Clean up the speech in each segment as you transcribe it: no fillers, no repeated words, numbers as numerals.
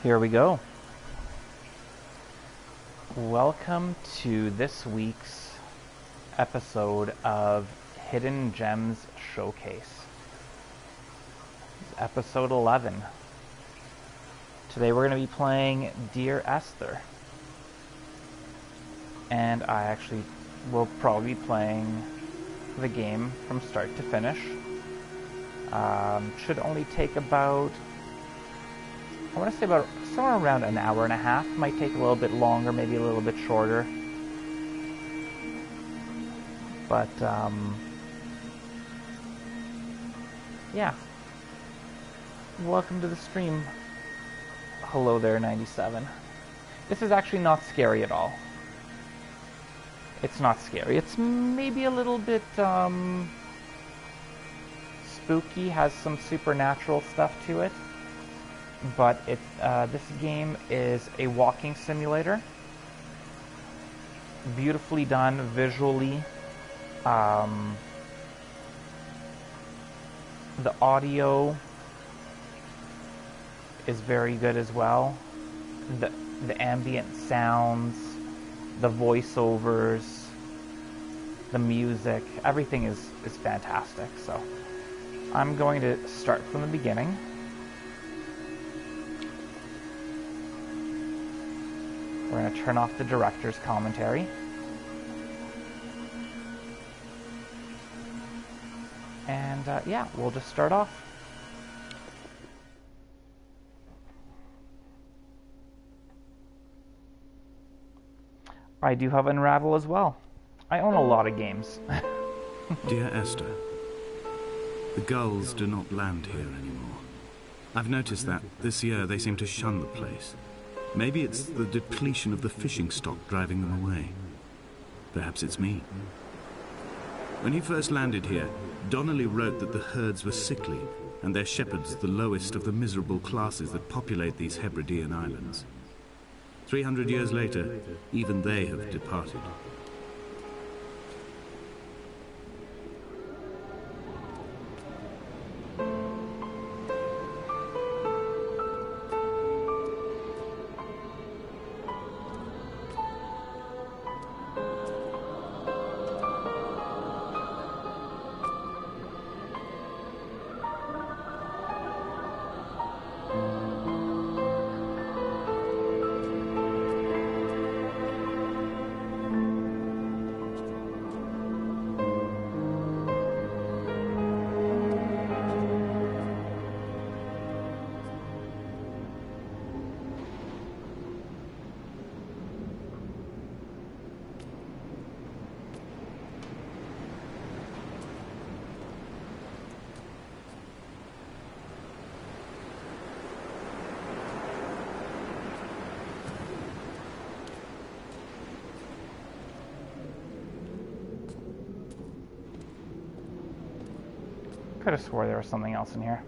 Here we go. Welcome to this week's episode of Hidden Gems Showcase. It's episode 11. Today we're going to be playing Dear Esther. And I actually will probably be playing the game from start to finish. Should only take about, I want to say about somewhere around an hour and a half. Might take a little bit longer, maybe a little bit shorter. But, yeah. Welcome to the stream. Hello there, 97. This is actually not scary at all. It's not scary. It's maybe a little bit, spooky, has some supernatural stuff to it. But this game is a walking simulator. Beautifully done visually. The audio is very good as well. The ambient sounds, the voiceovers, the music, everything is fantastic. So I'm going to start from the beginning. We're going to turn off the director's commentary. And yeah, we'll just start off. I do have Unravel as well. I own a lot of games. Dear Esther, the gulls do not land here anymore. I've noticed that this year they seem to shun the place. Maybe it's the depletion of the fishing stock driving them away. Perhaps it's me. When he first landed here, Donnelly wrote that the herds were sickly and their shepherds the lowest of the miserable classes that populate these Hebridean islands. 300 years later, even they have departed. Could have swore there was something else in here.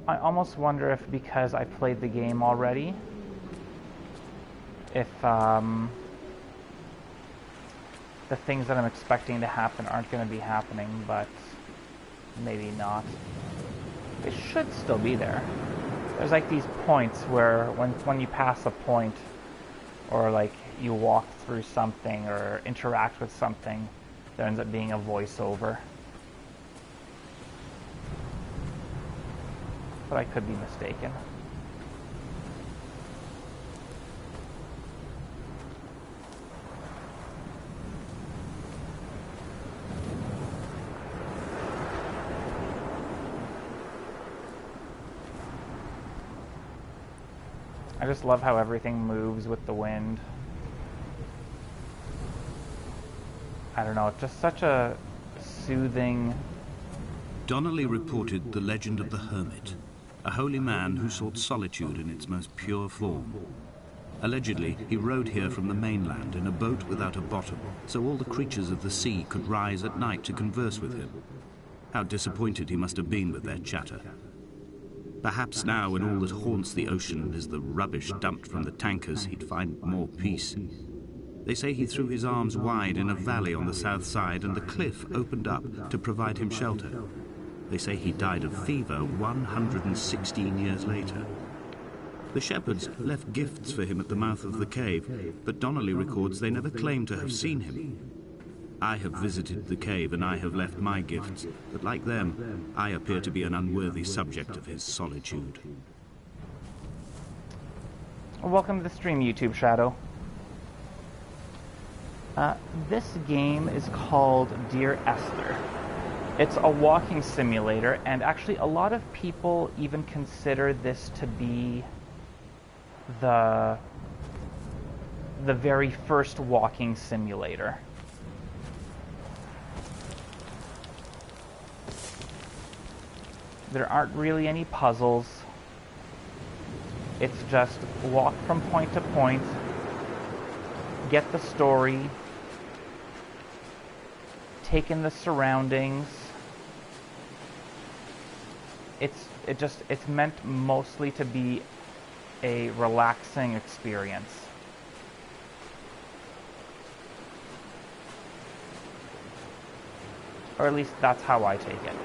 I almost wonder if, because I played the game already, if the things that I'm expecting to happen aren't going to be happening, but maybe not. They should still be there. There's like these points where when you pass a point, or like you walk through something or interact with something, there ends up being a voiceover. But I could be mistaken. I just love how everything moves with the wind. I don't know, it's just such a soothing... Donnelly reported the legend of the hermit, a holy man who sought solitude in its most pure form. Allegedly, he rode here from the mainland in a boat without a bottom, so all the creatures of the sea could rise at night to converse with him. How disappointed he must have been with their chatter. Perhaps now, when all that haunts the ocean is the rubbish dumped from the tankers, he'd find more peace. They say he threw his arms wide in a valley on the south side and the cliff opened up to provide him shelter. They say he died of fever 116 years later. The shepherds left gifts for him at the mouth of the cave, but Donnelly records they never claimed to have seen him. I have visited the cave and I have left my gifts, but like them, I appear to be an unworthy subject of his solitude. Welcome to the stream, YouTube Shadow. This game is called Dear Esther. It's a walking simulator, and actually a lot of people even consider this to be the very first walking simulator. There aren't really any puzzles. It's just walk from point to point, get the story, take in the surroundings. It's meant mostly to be a relaxing experience. Or at least that's how I take it.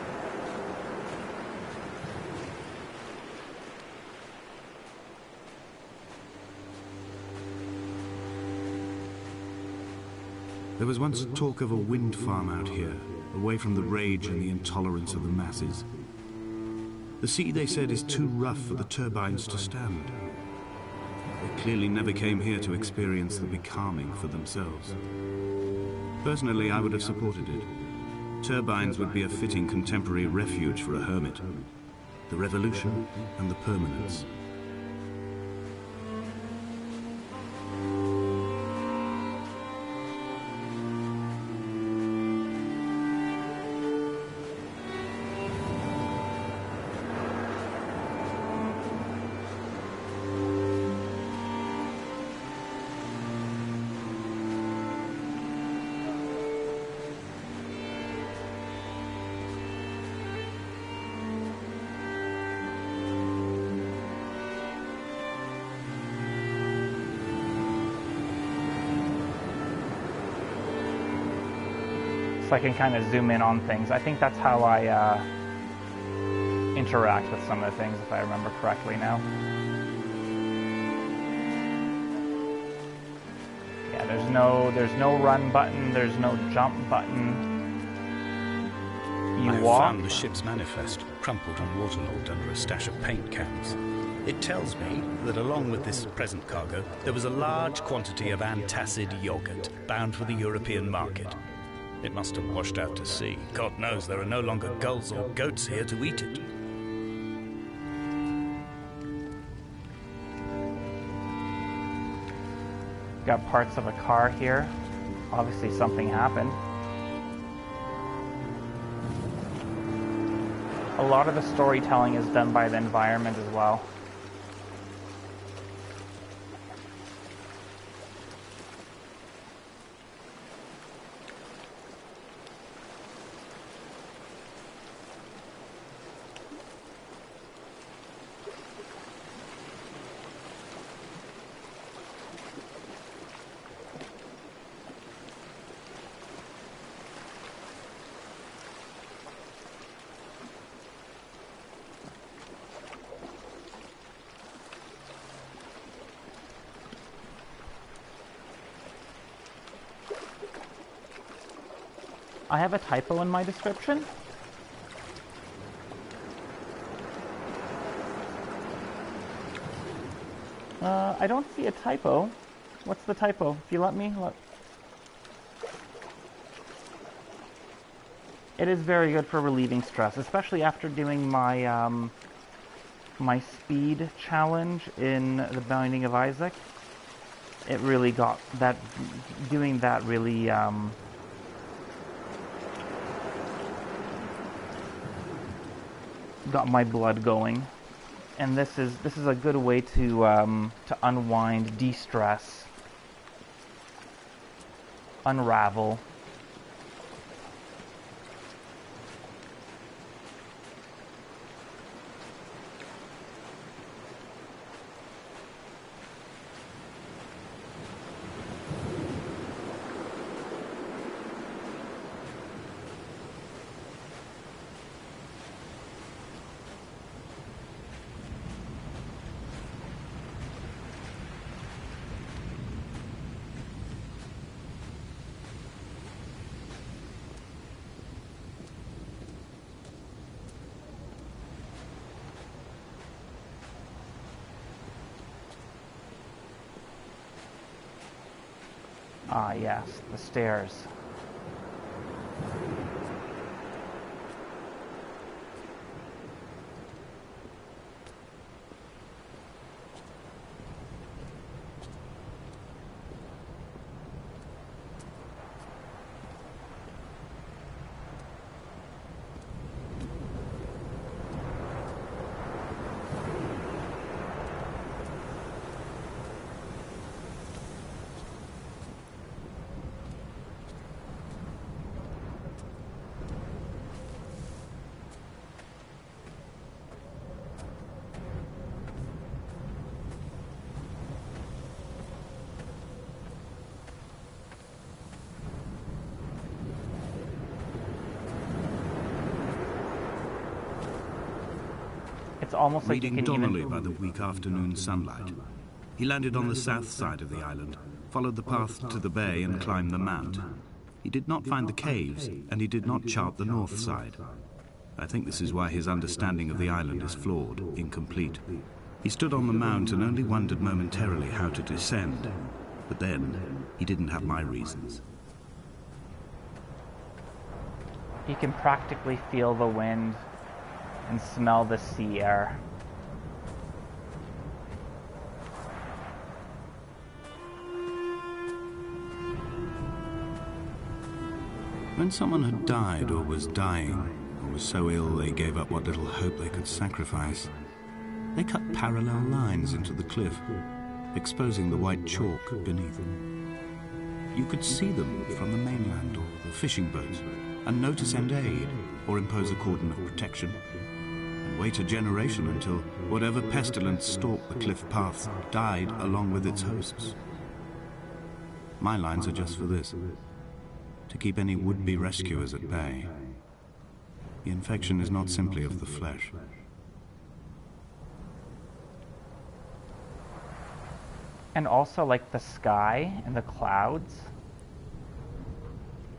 There was once talk of a wind farm out here, away from the rage and the intolerance of the masses. The sea, they said, is too rough for the turbines to stand. They clearly never came here to experience the becalming for themselves. Personally, I would have supported it. Turbines would be a fitting contemporary refuge for a hermit. The revolution and the permanence. So I can kind of zoom in on things. I think that's how I interact with some of the things, if I remember correctly now. Yeah, there's no run button, there's no jump button. I walk. found the ship's manifest, crumpled and waterlogged under a stash of paint cans. It tells me that along with this present cargo, there was a large quantity of antacid yogurt bound for the European market. It must have washed out to sea. God knows there are no longer gulls or goats here to eat it. Got parts of a car here. Obviously something happened. A lot of the storytelling is done by the environment as well. I have a typo in my description. I don't see a typo. What's the typo? If you let me, look. It is very good for relieving stress, especially after doing my my speed challenge in the Binding of Isaac. It really got that. Doing that really got my blood going, and this is a good way to unwind, de-stress, unravel. Ah, yes, the stairs. It's almost like you Reading can Donnelly even... by the weak afternoon sunlight. He landed on the south side of the island, followed the path to the bay and climbed the mount. He did not find the caves, and he did not chart the north side. I think this is why his understanding of the island is flawed, incomplete. He stood on the mount and only wondered momentarily how to descend. But then, he didn't have my reasons. You can practically feel the wind and smell the sea air. When someone had died or was dying, or was so ill they gave up what little hope they could sacrifice, they cut parallel lines into the cliff, exposing the white chalk beneath. You could see them from the mainland or the fishing boats, and know to send aid or impose a cordon of protection, and wait a generation until whatever pestilence stalked the cliff paths died along with its hosts. My lines are just for this, to keep any would-be rescuers at bay. The infection is not simply of the flesh. And also, like, the sky and the clouds.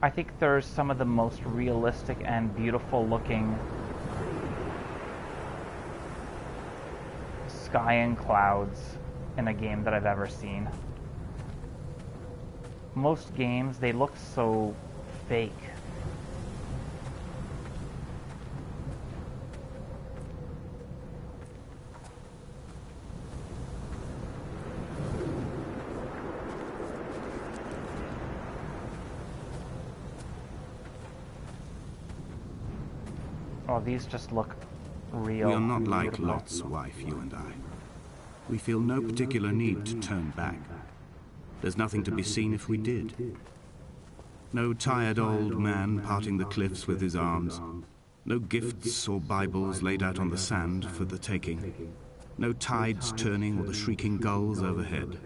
I think there's some of the most realistic and beautiful looking sky and clouds in a game that I've ever seen. Most games, they look so fake. Oh, these just look real. We are not like beautiful. Lot's wife, you and I. We feel no particular need to turn back. There's nothing to be seen if we did. No tired old man parting the cliffs with his arms. No gifts or Bibles laid out on the sand for the taking. No tides turning or the shrieking gulls overhead.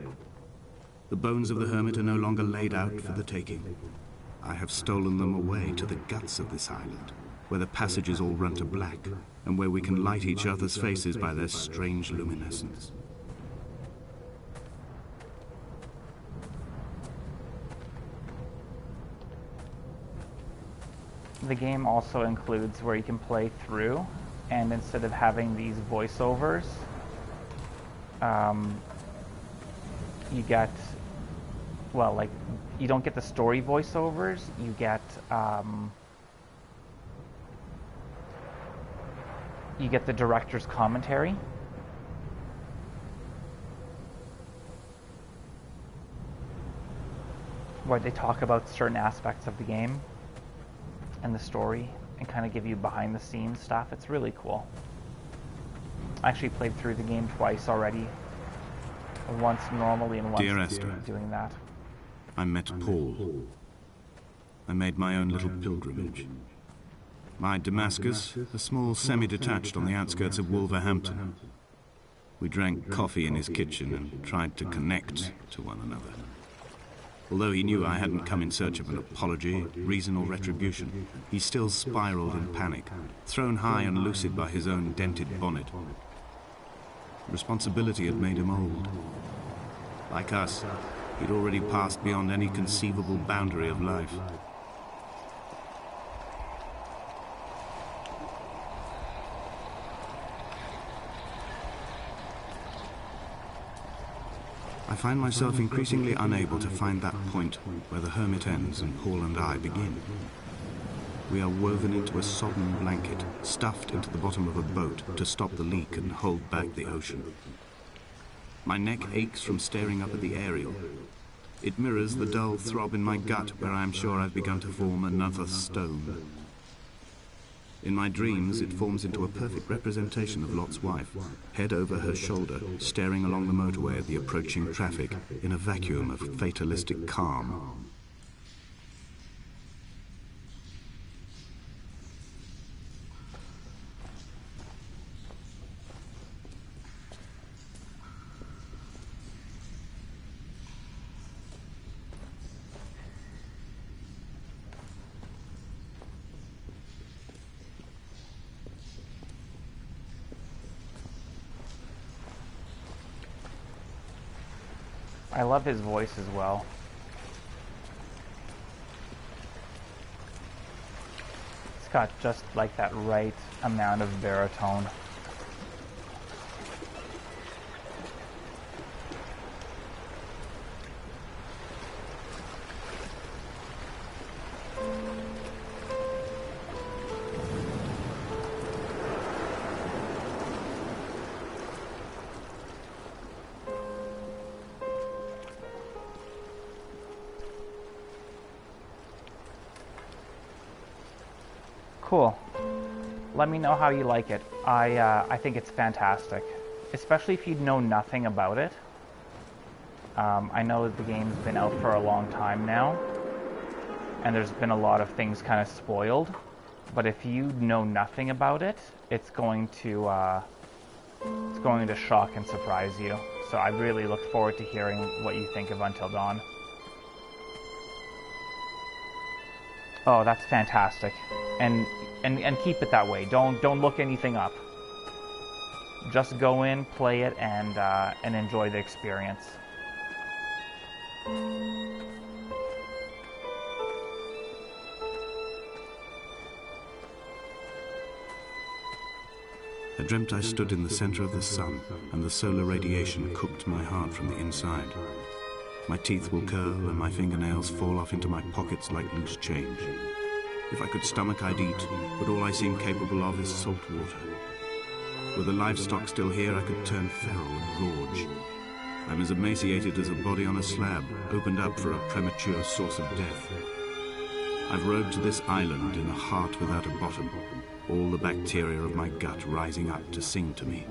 The bones of the hermit are no longer laid out for the taking. I have stolen them away to the guts of this island, where the passages all run to black, and where we can light each other's faces by their strange luminescence. The game also includes where you can play through, and instead of having these voiceovers, you get, well, like, you don't get the story voiceovers, you get the director's commentary. Where they talk about certain aspects of the game and the story and kind of give you behind the scenes stuff. It's really cool. I actually played through the game twice already. Once normally and once Dear Esther, doing that. I met Paul. I made my own little pilgrimage. My Damascus, a small semi-detached on the outskirts of Wolverhampton. We drank coffee in his kitchen and tried to connect to one another. Although he knew I hadn't come in search of an apology, reason or retribution, he still spiraled in panic, thrown high and lucid by his own dented bonnet. Responsibility had made him old. Like us, he'd already passed beyond any conceivable boundary of life. I find myself increasingly unable to find that point where the hermit ends and Paul and I begin. We are woven into a sodden blanket, stuffed into the bottom of a boat to stop the leak and hold back the ocean. My neck aches from staring up at the aerial. It mirrors the dull throb in my gut where I am sure I've begun to form another stone. In my dreams, it forms into a perfect representation of Lot's wife, head over her shoulder, staring along the motorway at the approaching traffic in a vacuum of fatalistic calm. I love his voice as well. It's got just like that right amount of baritone. Cool. Let me know how you like it. I think it's fantastic, especially if you know nothing about it. I know the game's been out for a long time now, and there's been a lot of things kind of spoiled. But if you know nothing about it, it's going to shock and surprise you. So I really look forward to hearing what you think of Until Dawn. Oh, that's fantastic. And keep it that way. Don't look anything up. Just go in, play it, and enjoy the experience. I dreamt I stood in the center of the sun, and the solar radiation cooked my heart from the inside. My teeth will curl, and my fingernails fall off into my pockets like loose change. If I could stomach, I'd eat, but all I seem capable of is salt water. Were the livestock still here, I could turn feral and gorge. I'm as emaciated as a body on a slab, opened up for a premature source of death. I've rowed to this island in a heart without a bottom, all the bacteria of my gut rising up to sing to me.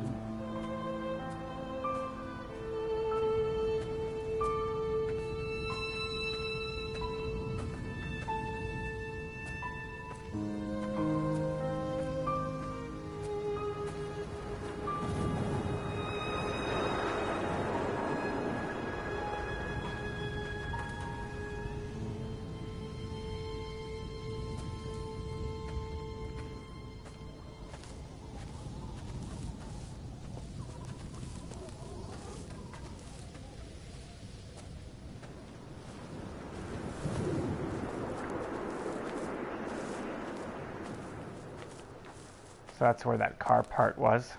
So that's where that car part was.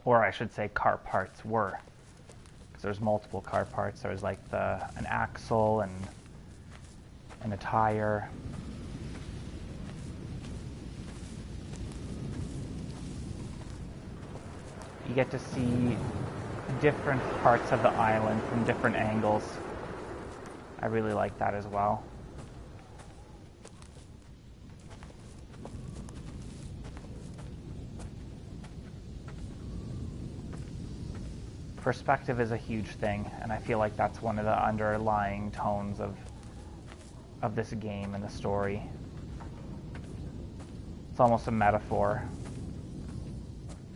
Or I should say car parts were. Because there's multiple car parts. There's like an axle and a tire. You get to see different parts of the island from different angles. I really like that as well. Perspective is a huge thing, and I feel like that's one of the underlying tones of this game and the story. It's almost a metaphor.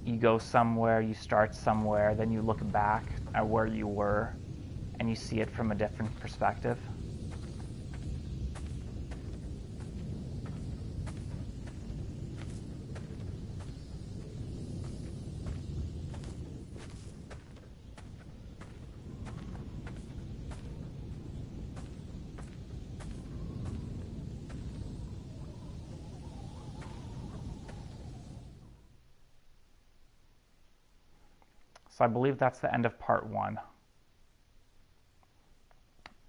You go somewhere, you start somewhere, then you look back at where you were, and you see it from a different perspective. So I believe that's the end of part 1.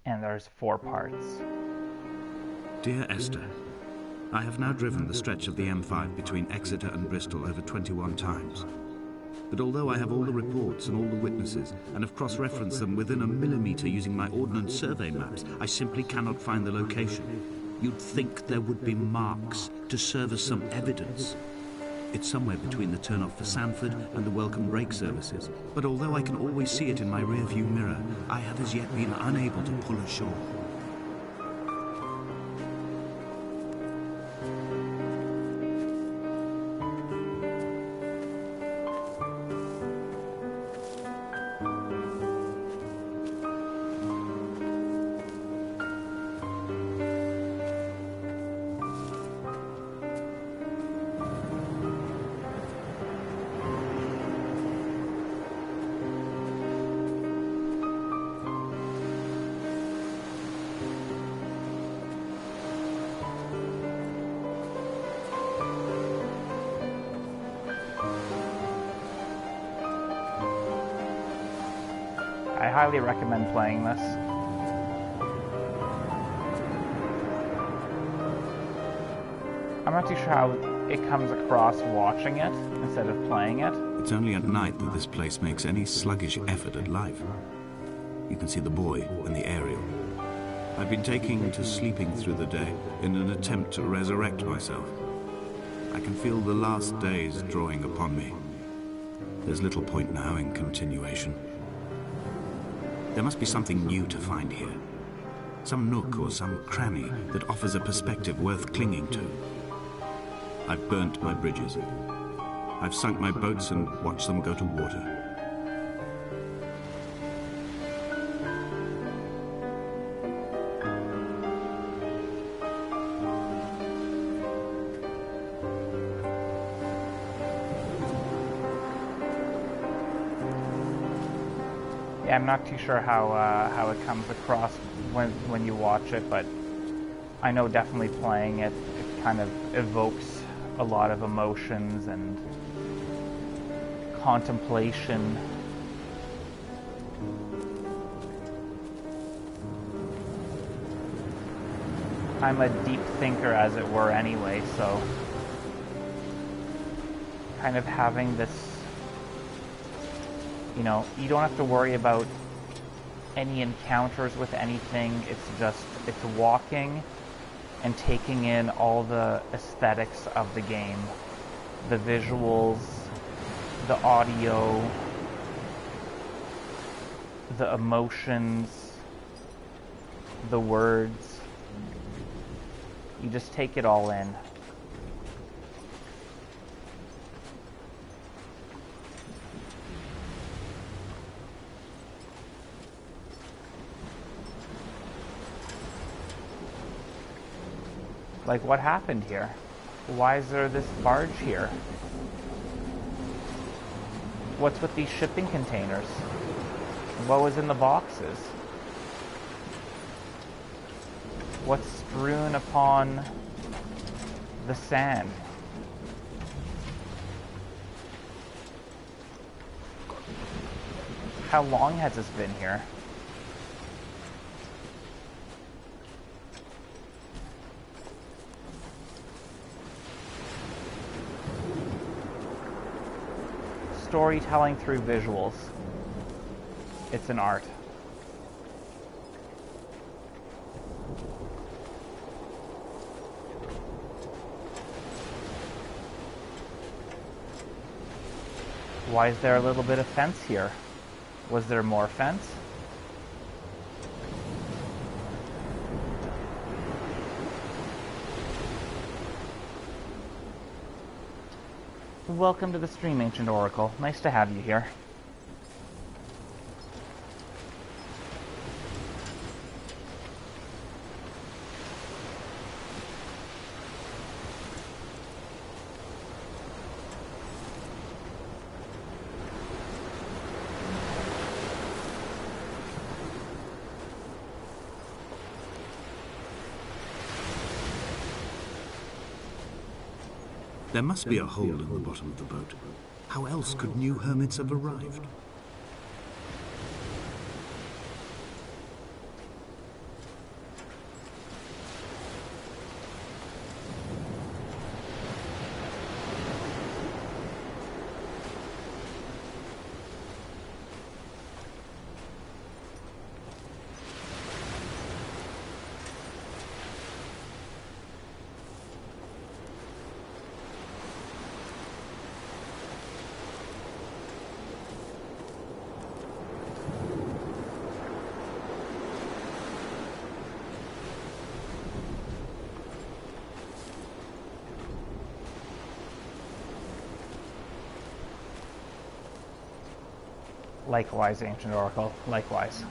And there's 4 parts. Dear Esther, I have now driven the stretch of the M5 between Exeter and Bristol over 21 times. But although I have all the reports and all the witnesses, and have cross-referenced them within a millimetre using my ordnance survey maps, I simply cannot find the location. You'd think there would be marks to serve as some evidence. It's somewhere between the turn-off for Sanford and the welcome brake services. But although I can always see it in my rear-view mirror, I have as yet been unable to pull ashore. I highly recommend playing this. I'm not too sure how it comes across watching it instead of playing it. It's only at night that this place makes any sluggish effort at life. You can see the buoy and the aerial. I've been taking to sleeping through the day in an attempt to resurrect myself. I can feel the last days drawing upon me. There's little point now in continuation. There must be something new to find here. Some nook or some cranny that offers a perspective worth clinging to. I've burnt my bridges. I've sunk my boats and watched them go to water. Yeah, I'm not too sure how it comes across when you watch it, but I know definitely playing it, it kind of evokes a lot of emotions and contemplation. I'm a deep thinker, as it were, anyway, so kind of having this, you know, you don't have to worry about any encounters with anything. It's walking and taking in all the aesthetics of the game. The visuals, the audio, the emotions, the words. You just take it all in. Like, what happened here? Why is there this barge here? What's with these shipping containers? What was in the boxes? What's strewn upon the sand? How long has this been here? Storytelling through visuals. It's an art. Why is there a little bit of fence here? Was there more fence? Welcome to the stream, Ancient Oracle. Nice to have you here. There must be a hole in the bottom of the boat. How else could new hermits have arrived? Likewise, Ancient Oracle. Likewise.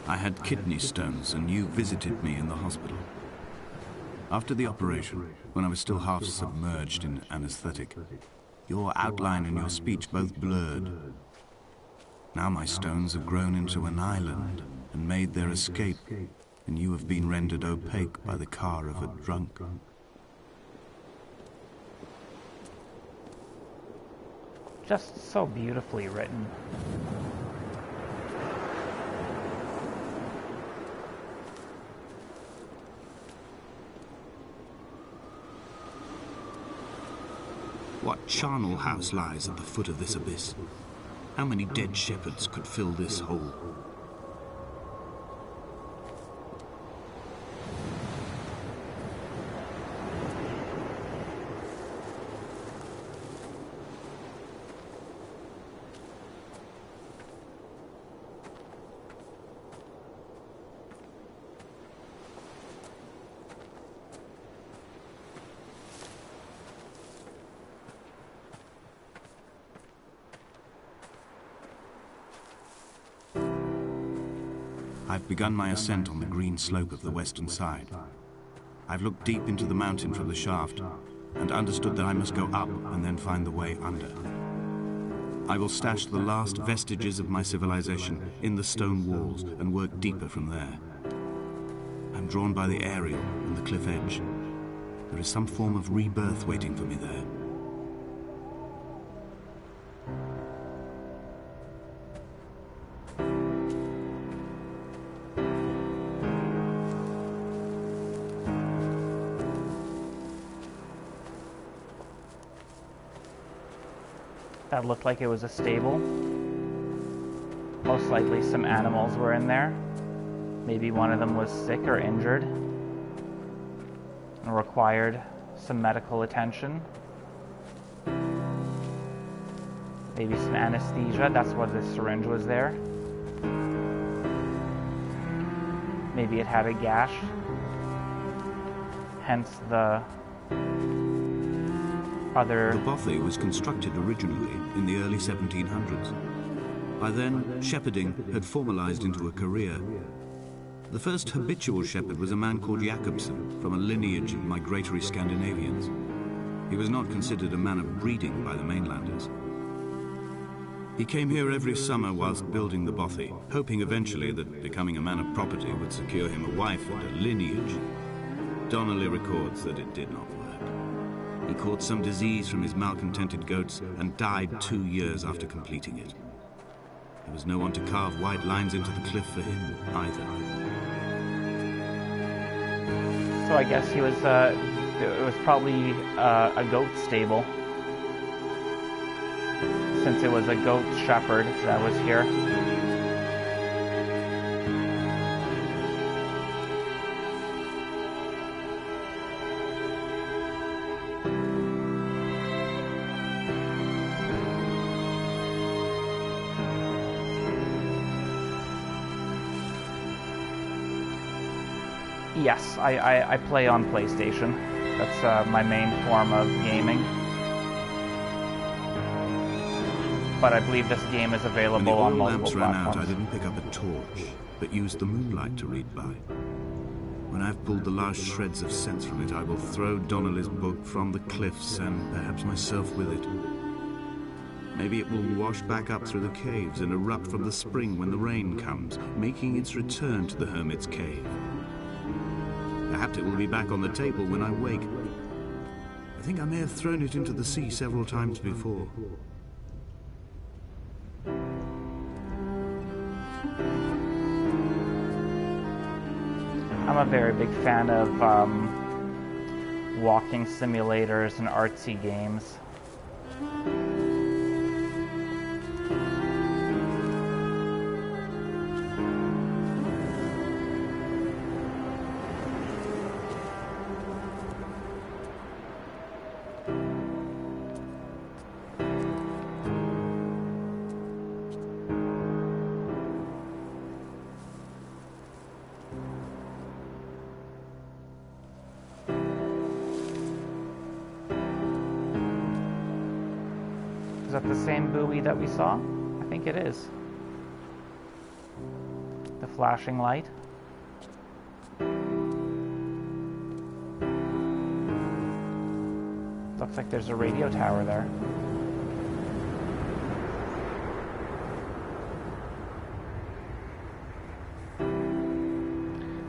I had kidney stones, and you visited me in the hospital. After the operation, when I was still half submerged in anesthetic, your outline and your speech both blurred. Now my stones have grown into an island and made their escape, and you have been rendered opaque by the car of a drunk. Just so beautifully written. What charnel house lies at the foot of this abyss? How many dead shepherds could fill this hole? I've begun my ascent on the green slope of the western side. I've looked deep into the mountain from the shaft and understood that I must go up and then find the way under. I will stash the last vestiges of my civilization in the stone walls and work deeper from there. I'm drawn by the aerial and the cliff edge. There is some form of rebirth waiting for me there. That looked like it was a stable. Most likely some animals were in there. Maybe one of them was sick or injured and required some medical attention. Maybe some anesthesia, that's why the syringe was there. Maybe it had a gash, hence the other... The bothy was constructed originally in the early 1700s. By then, shepherding had formalized into a career. The first habitual shepherd was a man called Jakobsen, from a lineage of migratory Scandinavians. He was not considered a man of breeding by the mainlanders. He came here every summer whilst building the bothy, hoping eventually that becoming a man of property would secure him a wife and a lineage. Donnelly records that it did not work. He caught some disease from his malcontented goats and died 2 years after completing it. There was no one to carve white lines into the cliff for him, either. So I guess he was, it was probably a goat stable, since it was a goat shepherd that was here. Yes, I play on PlayStation. That's my main form of gaming. But I believe this game is available on multiple platforms. When the oil lamps ran out, I didn't pick up a torch, but used the moonlight to read by. When I've pulled the last shreds of sense from it, I will throw Donnelly's book from the cliffs and perhaps myself with it. Maybe it will wash back up through the caves and erupt from the spring when the rain comes, making its return to the hermit's cave. Perhaps it will be back on the table when I wake. I think I may have thrown it into the sea several times before. I'm a very big fan of walking simulators and artsy games. Is that the same buoy that we saw? I think it is. The flashing light. Looks like there's a radio tower there.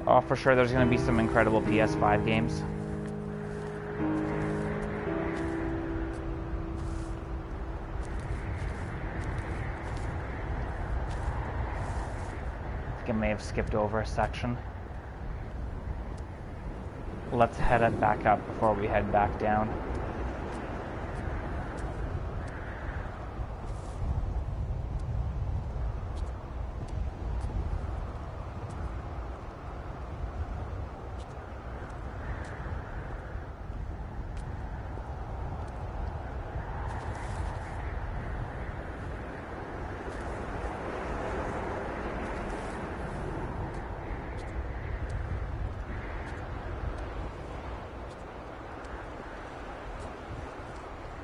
Oh, for sure there's going to be some incredible PS5 games. I think I may have skipped over a section. Let's head it back up before we head back down.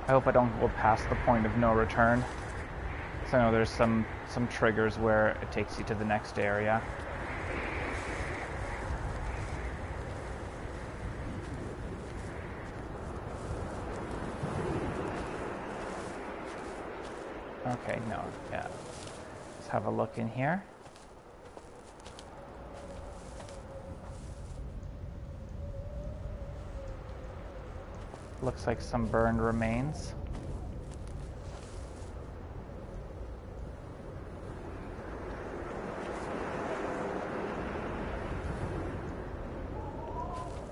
I hope I don't go past the point of no return. So I know there's some triggers where it takes you to the next area. Okay, no, yeah. Let's have a look in here. Looks like some burned remains.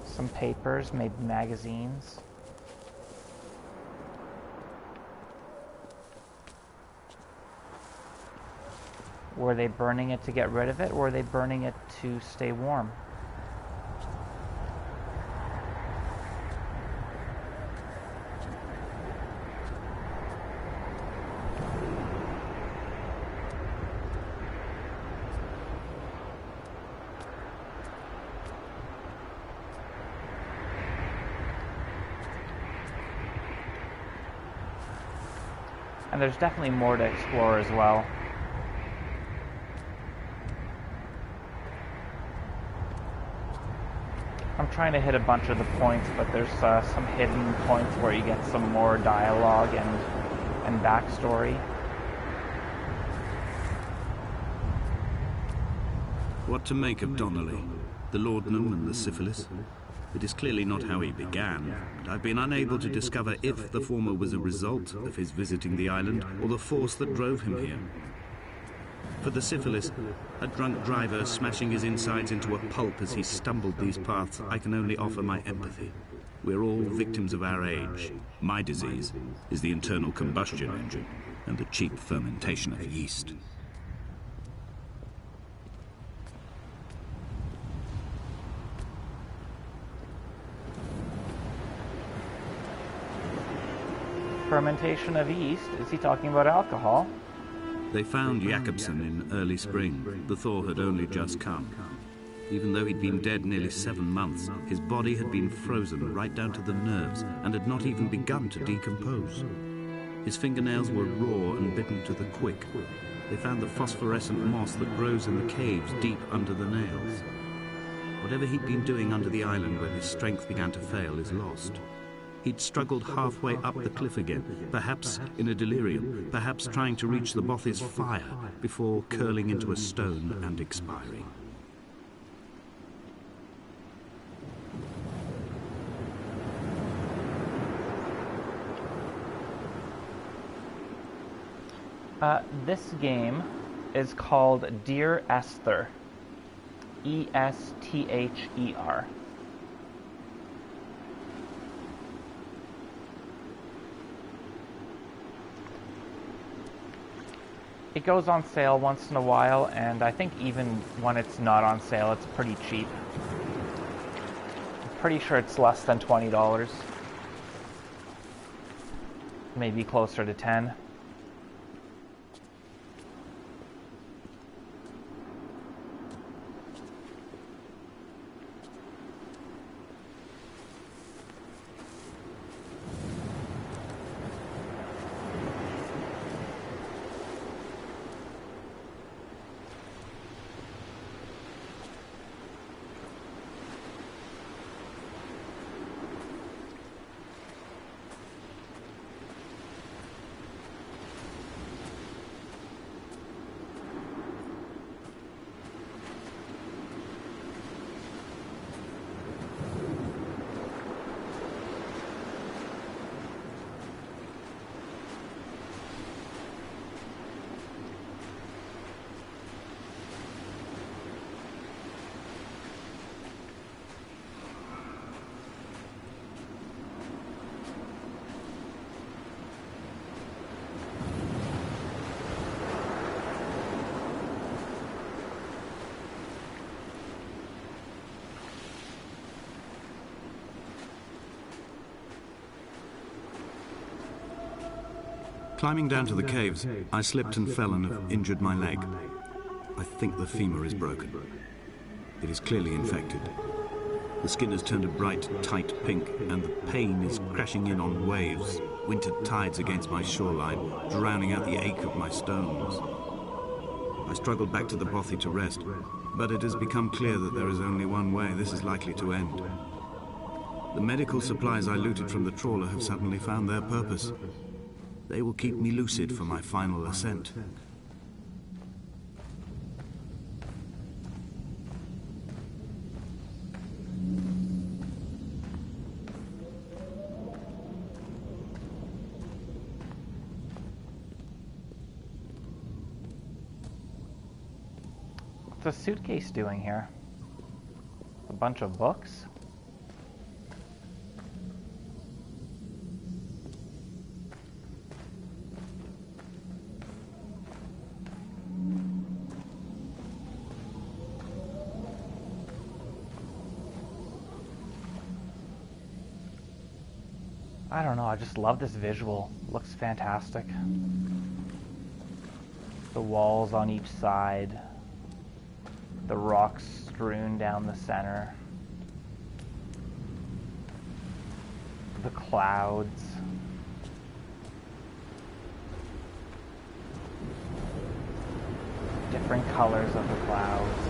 Some papers, maybe magazines. Were they burning it to get rid of it, or were they burning it to stay warm? And there's definitely more to explore as well. I'm trying to hit a bunch of the points, but there's some hidden points where you get some more dialogue and backstory. What to make of Donnelly? The laudanum and the syphilis? It is clearly not how he began, but I've been unable to discover if the former was a result of his visiting the island or the force that drove him here. For the syphilis, a drunk driver smashing his insides into a pulp as he stumbled these paths, I can only offer my empathy. We're all victims of our age. My disease is the internal combustion engine and the cheap fermentation of yeast. Fermentation of yeast? Is he talking about alcohol? They found Jakobsen in early spring. The thaw had only just come. Even though he'd been dead nearly 7 months, his body had been frozen right down to the nerves and had not even begun to decompose. His fingernails were raw and bitten to the quick. They found the phosphorescent moss that grows in the caves deep under the nails. Whatever he'd been doing under the island when his strength began to fail is lost. He'd struggled halfway up the cliff again, perhaps in a delirium, perhaps trying to reach the Bothy's fire before curling into a stone and expiring. This game is called Dear Esther. E-S-T-H-E-R. It goes on sale once in a while, and I think even when it's not on sale, it's pretty cheap. I'm pretty sure it's less than $20. Maybe closer to 10. Climbing down to the caves, I slipped and fell and have injured my leg. I think the femur is broken. It is clearly infected. The skin has turned a bright, tight pink, and the pain is crashing in on waves, winter tides against my shoreline, drowning out the ache of my stones. I struggled back to the bothy to rest, but it has become clear that there is only one way this is likely to end. The medical supplies I looted from the trawler have suddenly found their purpose. They will keep me lucid for my final ascent. What's a suitcase doing here? A bunch of books? I don't know, I just love this visual. It looks fantastic. The walls on each side. The rocks strewn down the center. The clouds. Different colors of the clouds.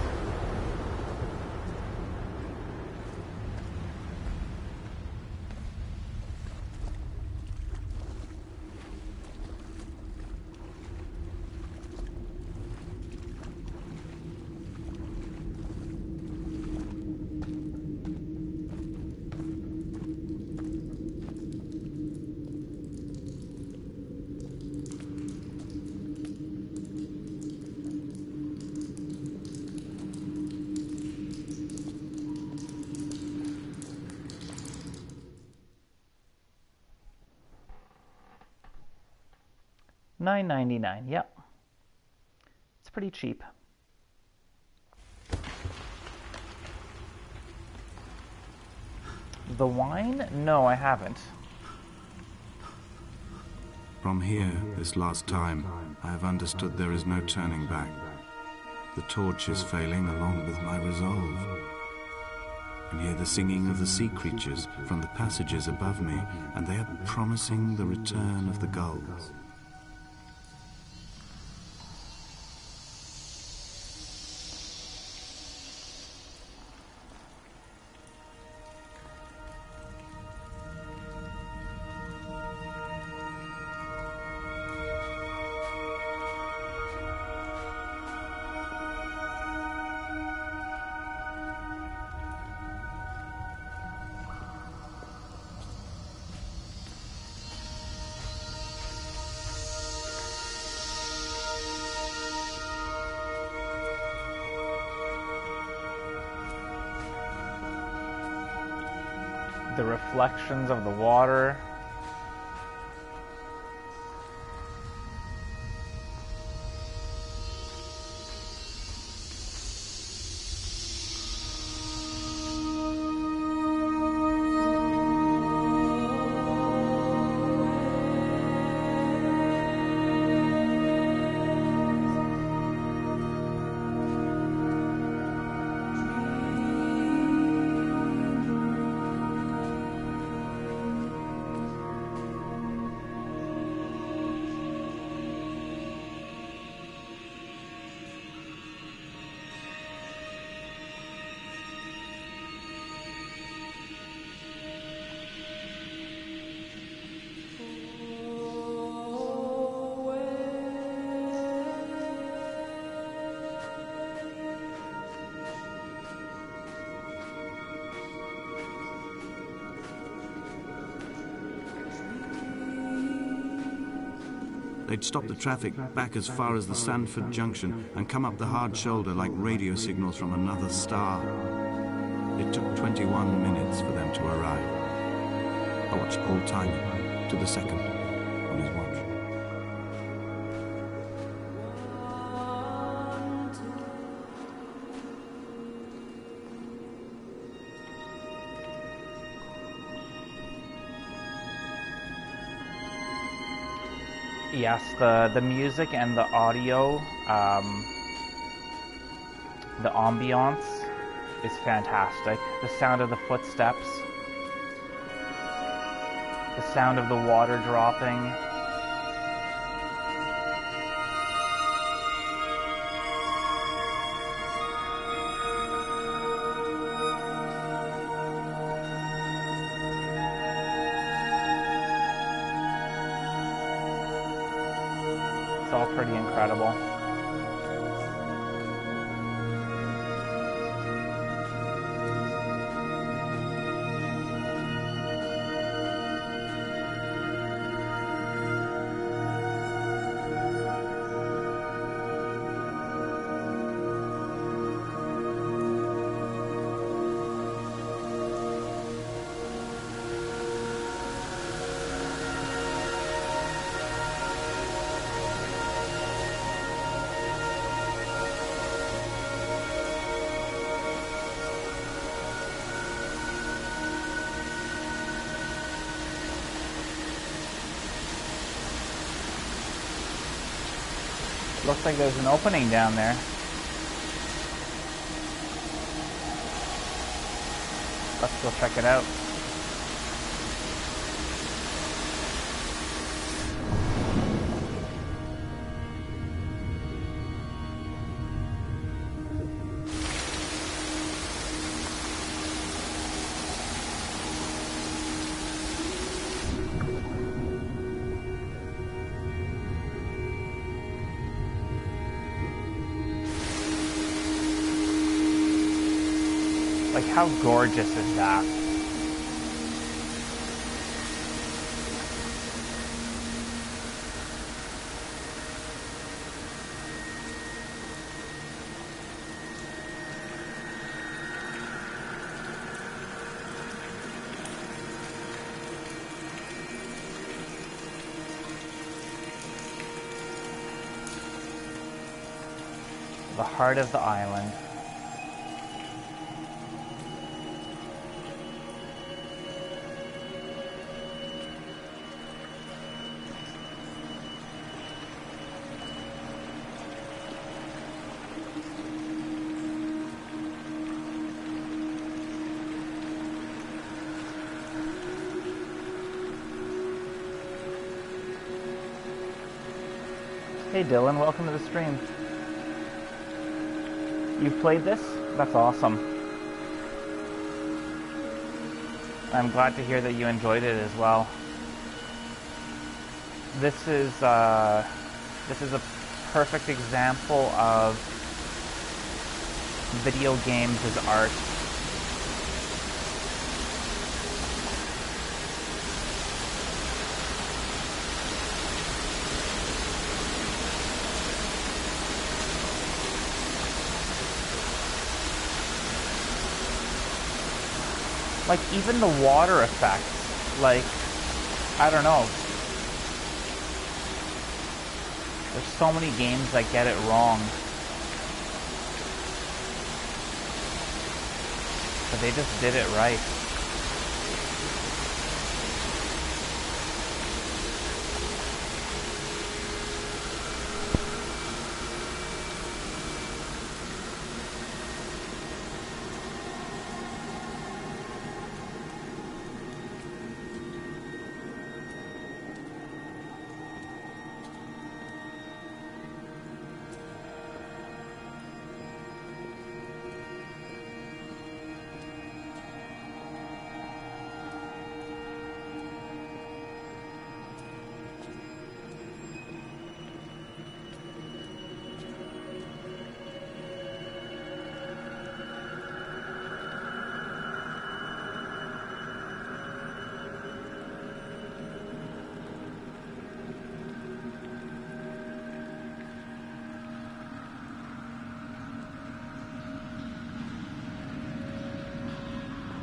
$9.99. Yep. It's pretty cheap. The wine? No, I haven't. From here, this last time, I have understood there is no turning back. The torch is failing along with my resolve. And hear the singing of the sea creatures from the passages above me, and they are promising the return of the gulls. The reflections of the water. They'd stop the traffic back as far as the Sandford Junction and come up the hard shoulder like radio signals from another star. It took 21 minutes for them to arrive. I watched Paul time it to the second on his watch. Yes, the music and the audio, the ambiance is fantastic. The sound of the footsteps, the sound of the water dropping. It's all pretty incredible. Looks like there's an opening down there. Let's go check it out. Like, how gorgeous is that? The heart of the island. Hey Dylan, welcome to the stream. You've played this? That's awesome. I'm glad to hear that you enjoyed it as well. This is a perfect example of video games as art. Like, even the water effects, like, I don't know. There's so many games that get it wrong. But they just did it right.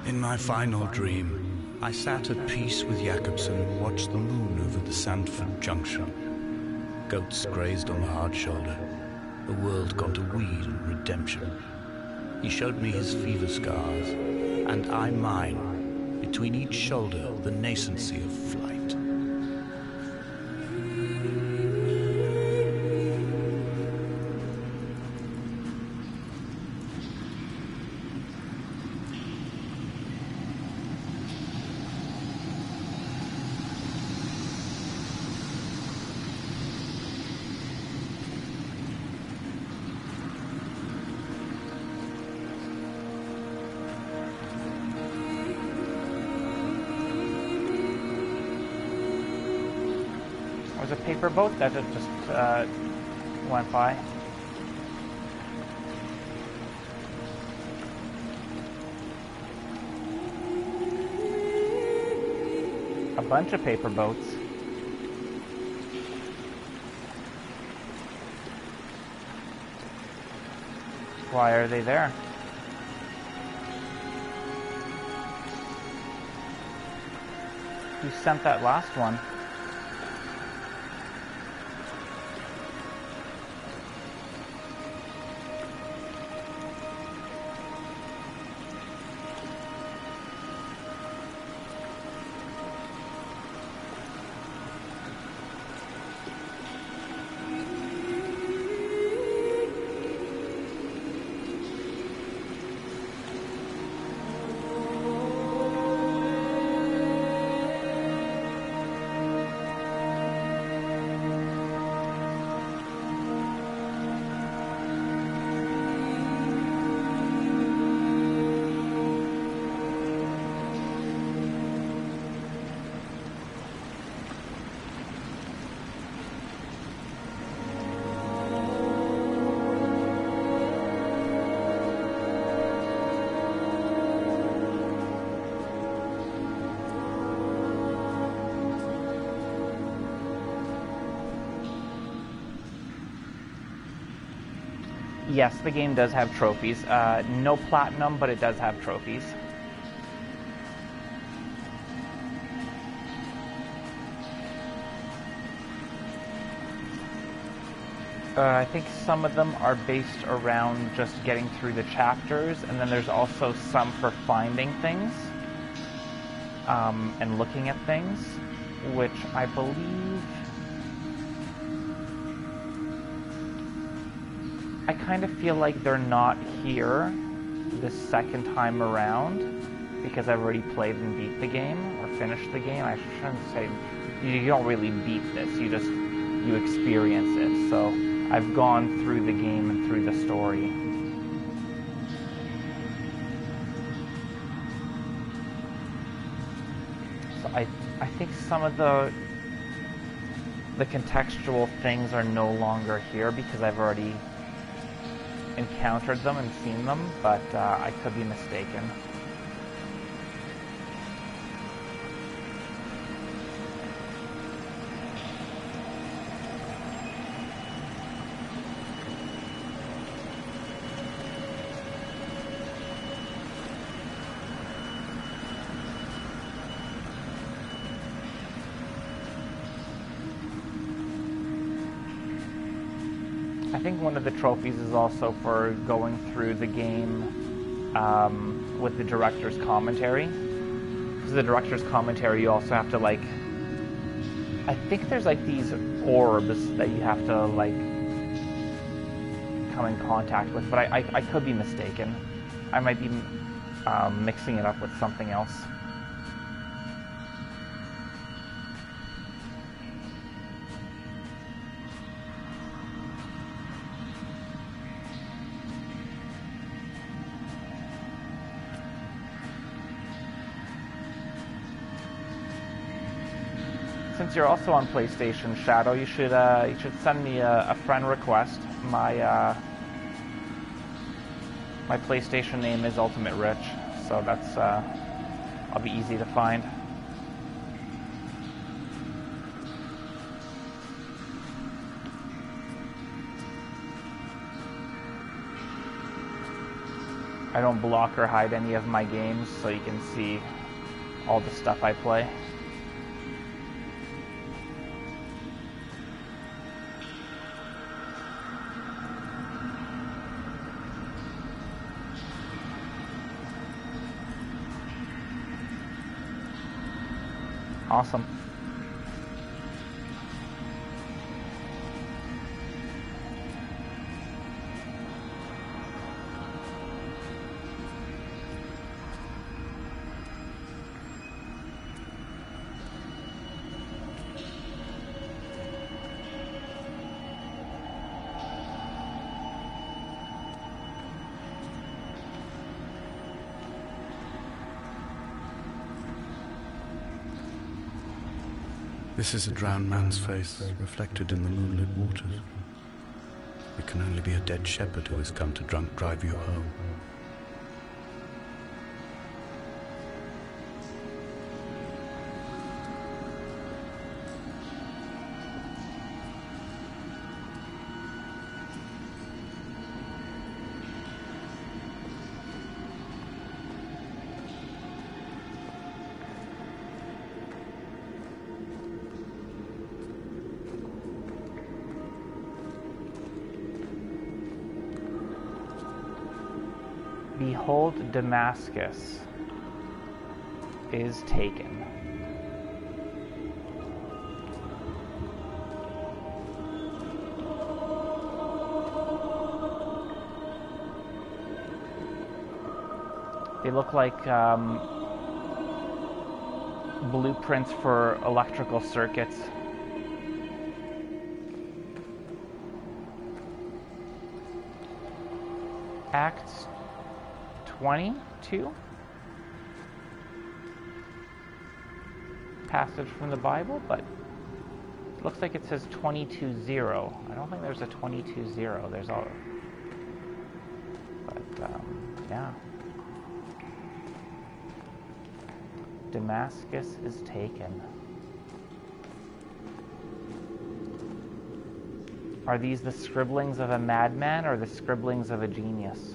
In my final dream, I sat at peace with Jakobsen and watched the moon over the Sandford Junction. Goats grazed on the hard shoulder. The world gone to weed and redemption. He showed me his fever scars, and I mine, between each shoulder the nascency of flight. a paper boat that just went by. A bunch of paper boats. Why are they there? Who sent that last one? Yes, the game does have trophies. No platinum, but it does have trophies. I think some of them are based around just getting through the chapters, and then there's also some for finding things and looking at things, which I believe... I kind of feel like they're not here this second time around because I've already played and beat the game, or finished the game. I shouldn't say, you don't really beat this, you experience it. So I've gone through the game and through the story. So I think some of the contextual things are no longer here because I've already encountered them and seen them, but I could be mistaken. I think one of the trophies is also for going through the game with the director's commentary. Because the director's commentary, you also have to, like... I think there's, like, these orbs that you have to, like, come in contact with, but I could be mistaken. I might be mixing it up with something else. Since you're also on PlayStation Shadow, you should send me a friend request. My my PlayStation name is UltimateRich, so that's I'll be easy to find. I don't block or hide any of my games, so you can see all the stuff I play. Awesome. This is a drowned man's face, reflected in the moonlit waters. It can only be a dead shepherd who has come to drunk drive you home. Behold, Damascus is taken. They look like blueprints for electrical circuits. Acts 22? Passage from the Bible, but it looks like it says 22:0. I don't think there's a 22:0. There's all... But, yeah. Damascus is taken. Are these the scribblings of a madman or the scribblings of a genius?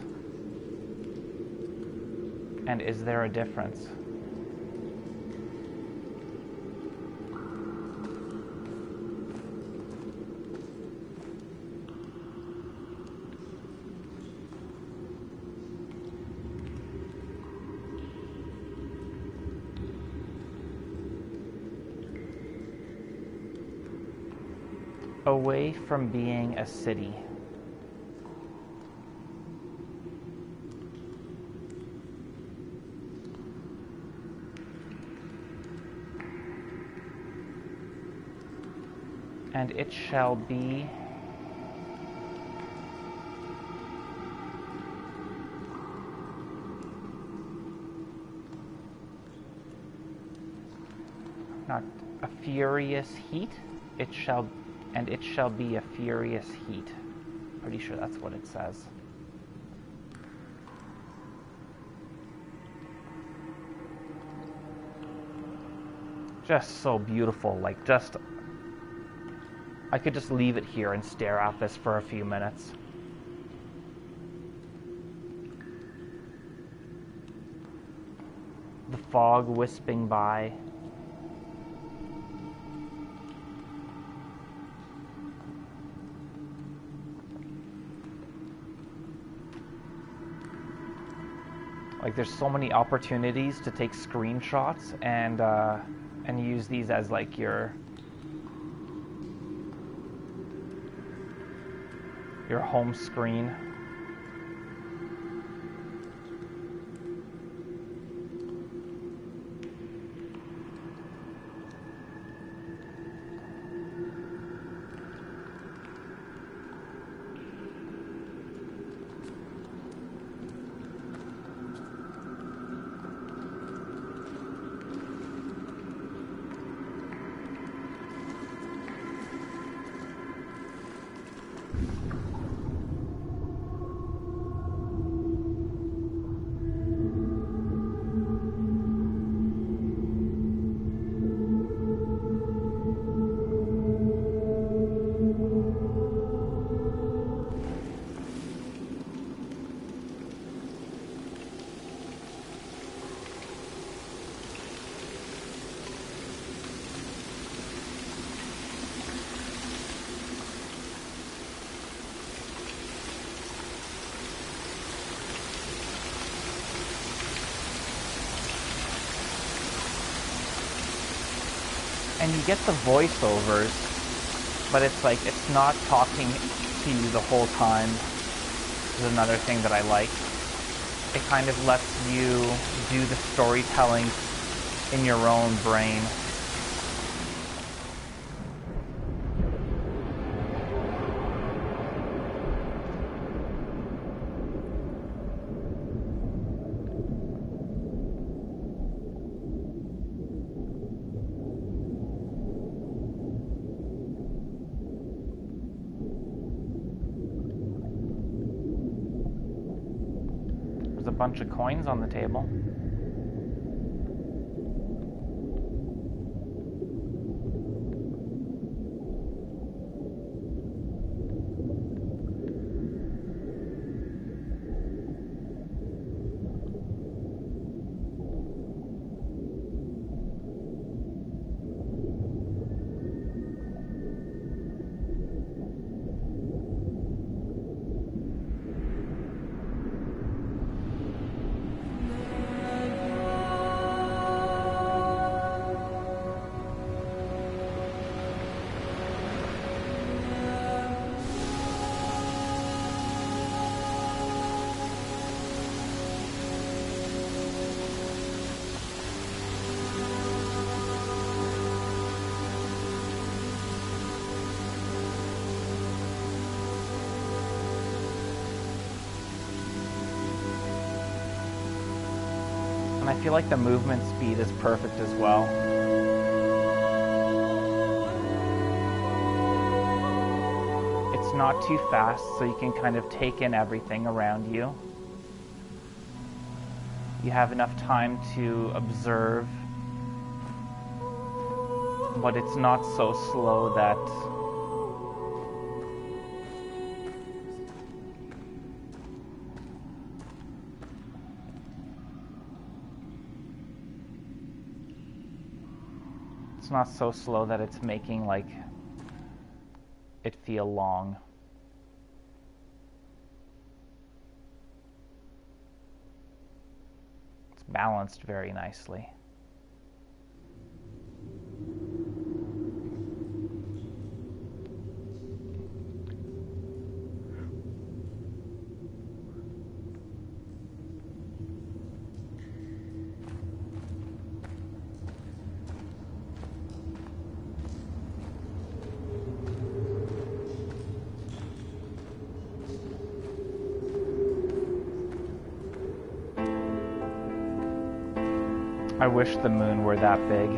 And is there a difference? Away from being a city. And it shall be not a furious heat, it shall be a furious heat. Pretty sure that's what it says. Just so beautiful, like I could just leave it here and stare at this for a few minutes. The fog wisping by. Like there's so many opportunities to take screenshots and use these as like your home screen. And you get the voiceovers, but it's like, it's not talking to you the whole time. This is another thing that I like. It kind of lets you do the storytelling in your own brain. bunch of coins on the table. And I feel like the movement speed is perfect as well. It's not too fast, so you can kind of take in everything around you. You have enough time to observe, but it's not so slow that it's making like it feel long. It's balanced very nicely. I wish the moon were that big.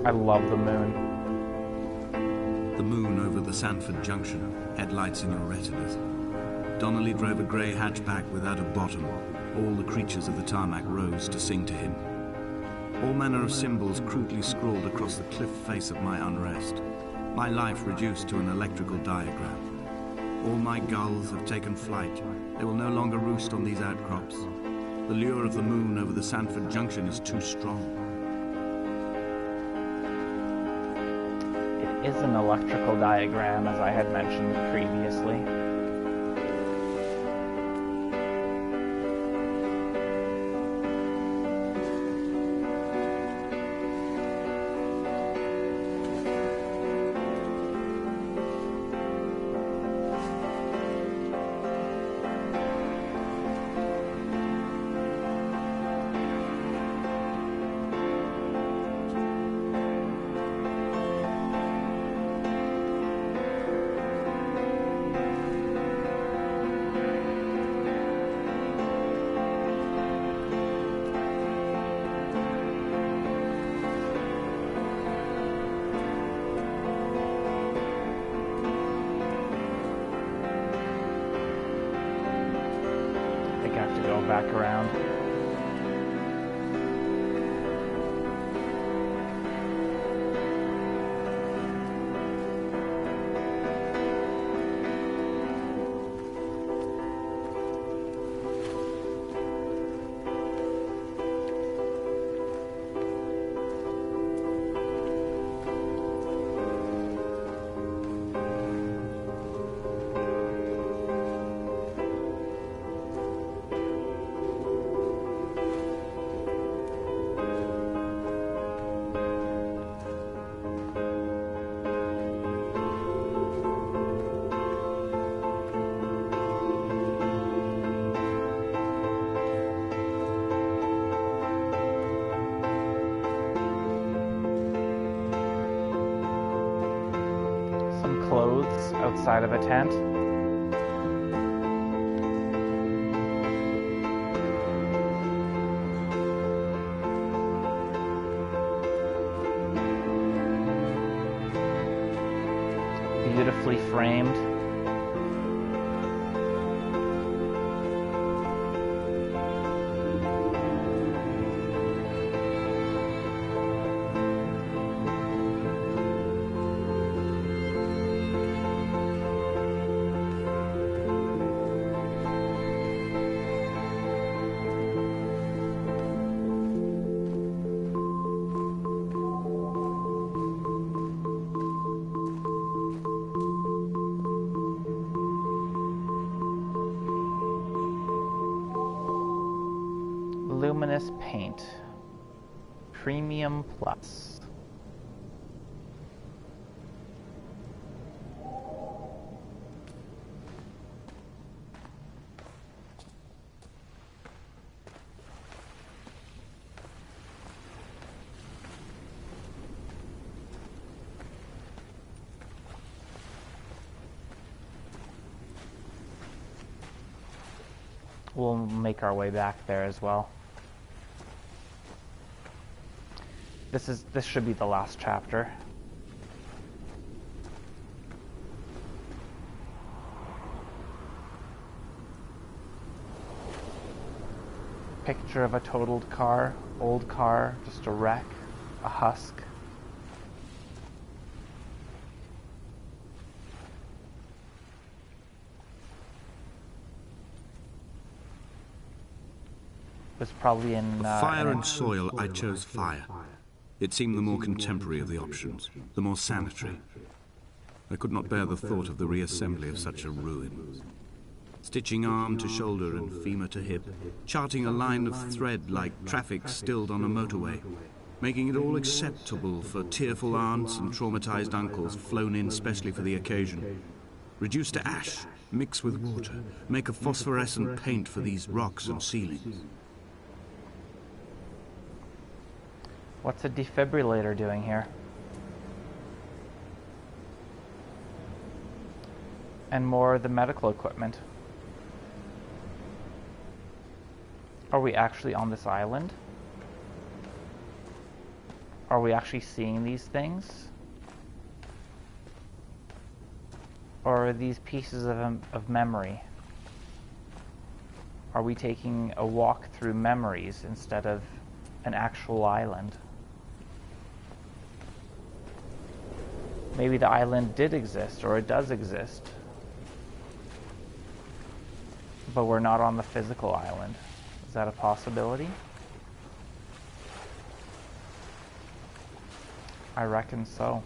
I love the moon. The moon over the Sanford Junction, headlights in your retinas. Donnelly drove a grey hatchback without a bottom. All the creatures of the tarmac rose to sing to him. All manner of symbols crudely scrawled across the cliff face of my unrest. My life reduced to an electrical diagram. All my gulls have taken flight. They will no longer roost on these outcrops. The lure of the moon over the Sanford Junction is too strong. It is an electrical diagram, as I had mentioned previously. Back around. Clothes outside of a tent. Beautifully framed. Luminous paint. Premium Plus. We'll make our way back there as well. This should be the last chapter. Picture of a totaled car, old car, just a wreck, a husk. Was probably in fire and soil. I chose fire. It seemed the more contemporary of the options, the more sanitary. I could not bear the thought of the reassembly of such a ruin. Stitching arm to shoulder and femur to hip, charting a line of thread like traffic stilled on a motorway, making it all acceptable for tearful aunts and traumatized uncles flown in specially for the occasion. Reduce to ash, mix with water, make a phosphorescent paint for these rocks and ceilings. What's a defibrillator doing here? And more of the medical equipment. Are we actually on this island? Are we actually seeing these things? Or are these pieces of memory? Are we taking a walk through memories instead of an actual island? Maybe the island did exist, or it does exist, but we're not on the physical island. Is that a possibility? I reckon so.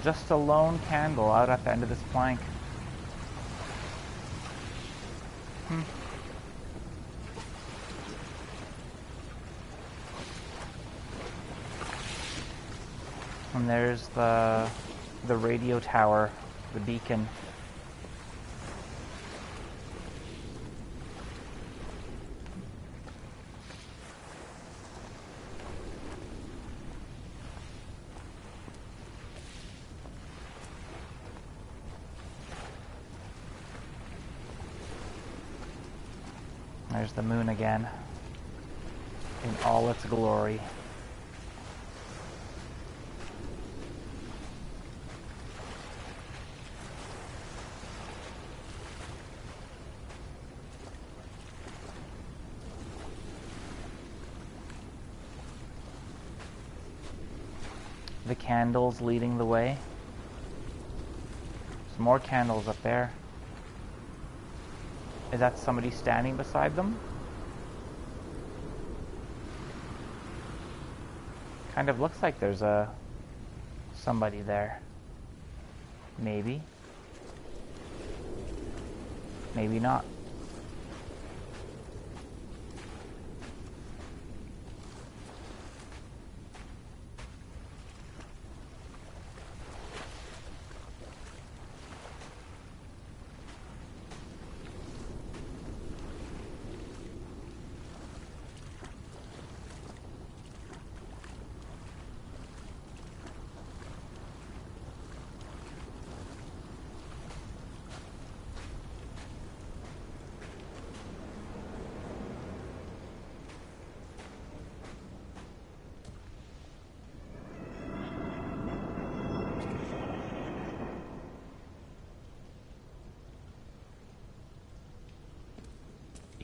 Just a lone candle out at the end of this plank. And there's the radio tower, the beacon. There's the moon again, in all its glory. The candles leading the way. There's more candles up there. Is that somebody standing beside them? Kind of looks like there's somebody there. Maybe. Maybe not.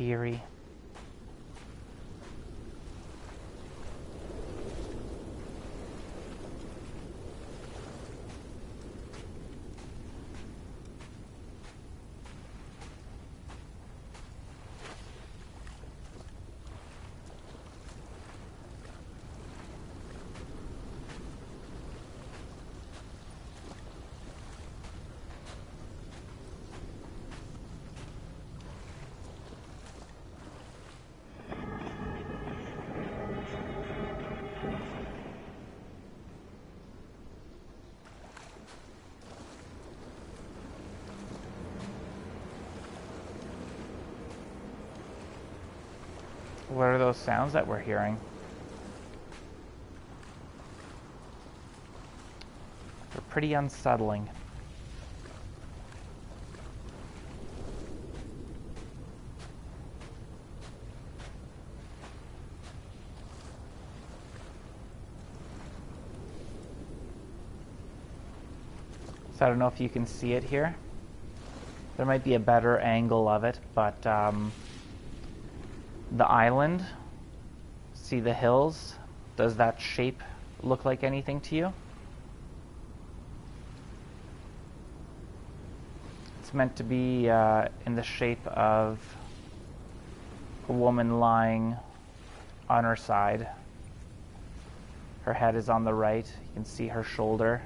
Eerie. What are those sounds that we're hearing? They're pretty unsettling. So I don't know if you can see it here. There might be a better angle of it, but the island, see the hills? Does that shape look like anything to you? It's meant to be in the shape of a woman lying on her side. Her head is on the right. You can see her shoulder.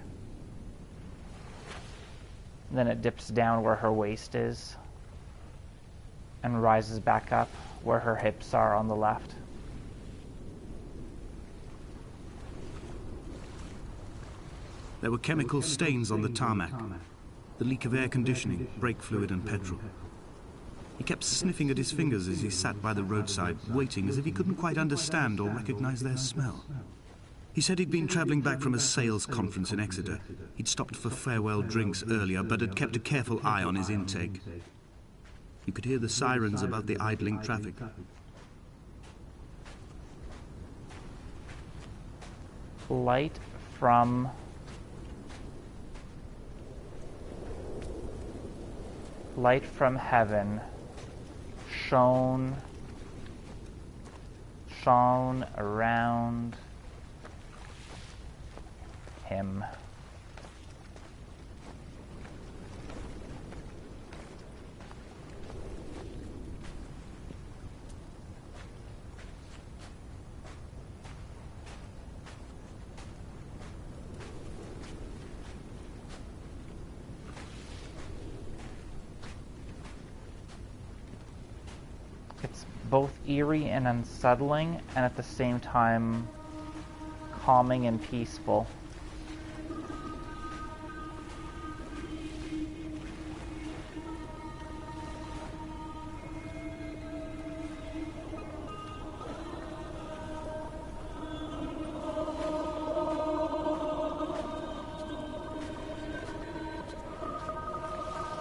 And then it dips down where her waist is and rises back up where her hips are on the left. There were chemical stains on the tarmac, the leak of air conditioning, brake fluid and petrol. He kept sniffing at his fingers as he sat by the roadside, waiting as if he couldn't quite understand or recognize their smell. He said he'd been traveling back from a sales conference in Exeter. He'd stopped for farewell drinks earlier, but had kept a careful eye on his intake. You could hear the sirens above the idling traffic. Light from heaven shone around him. It's both eerie and unsettling, and at the same time calming and peaceful.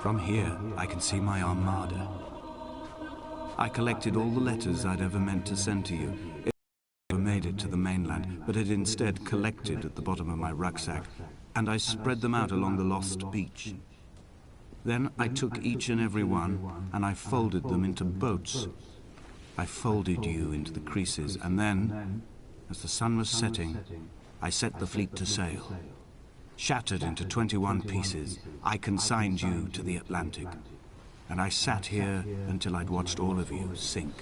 From here, I can see my armada. I collected all the letters I'd ever meant to send to you. It never made it to the mainland, but had instead collected at the bottom of my rucksack, and I spread them out along the lost beach. Then I took each and every one, and I folded them into boats. I folded you into the creases, and then, as the sun was setting, I set the fleet to sail. Shattered into 21 pieces, I consigned you to the Atlantic, and I sat here until I'd watched all of you sink.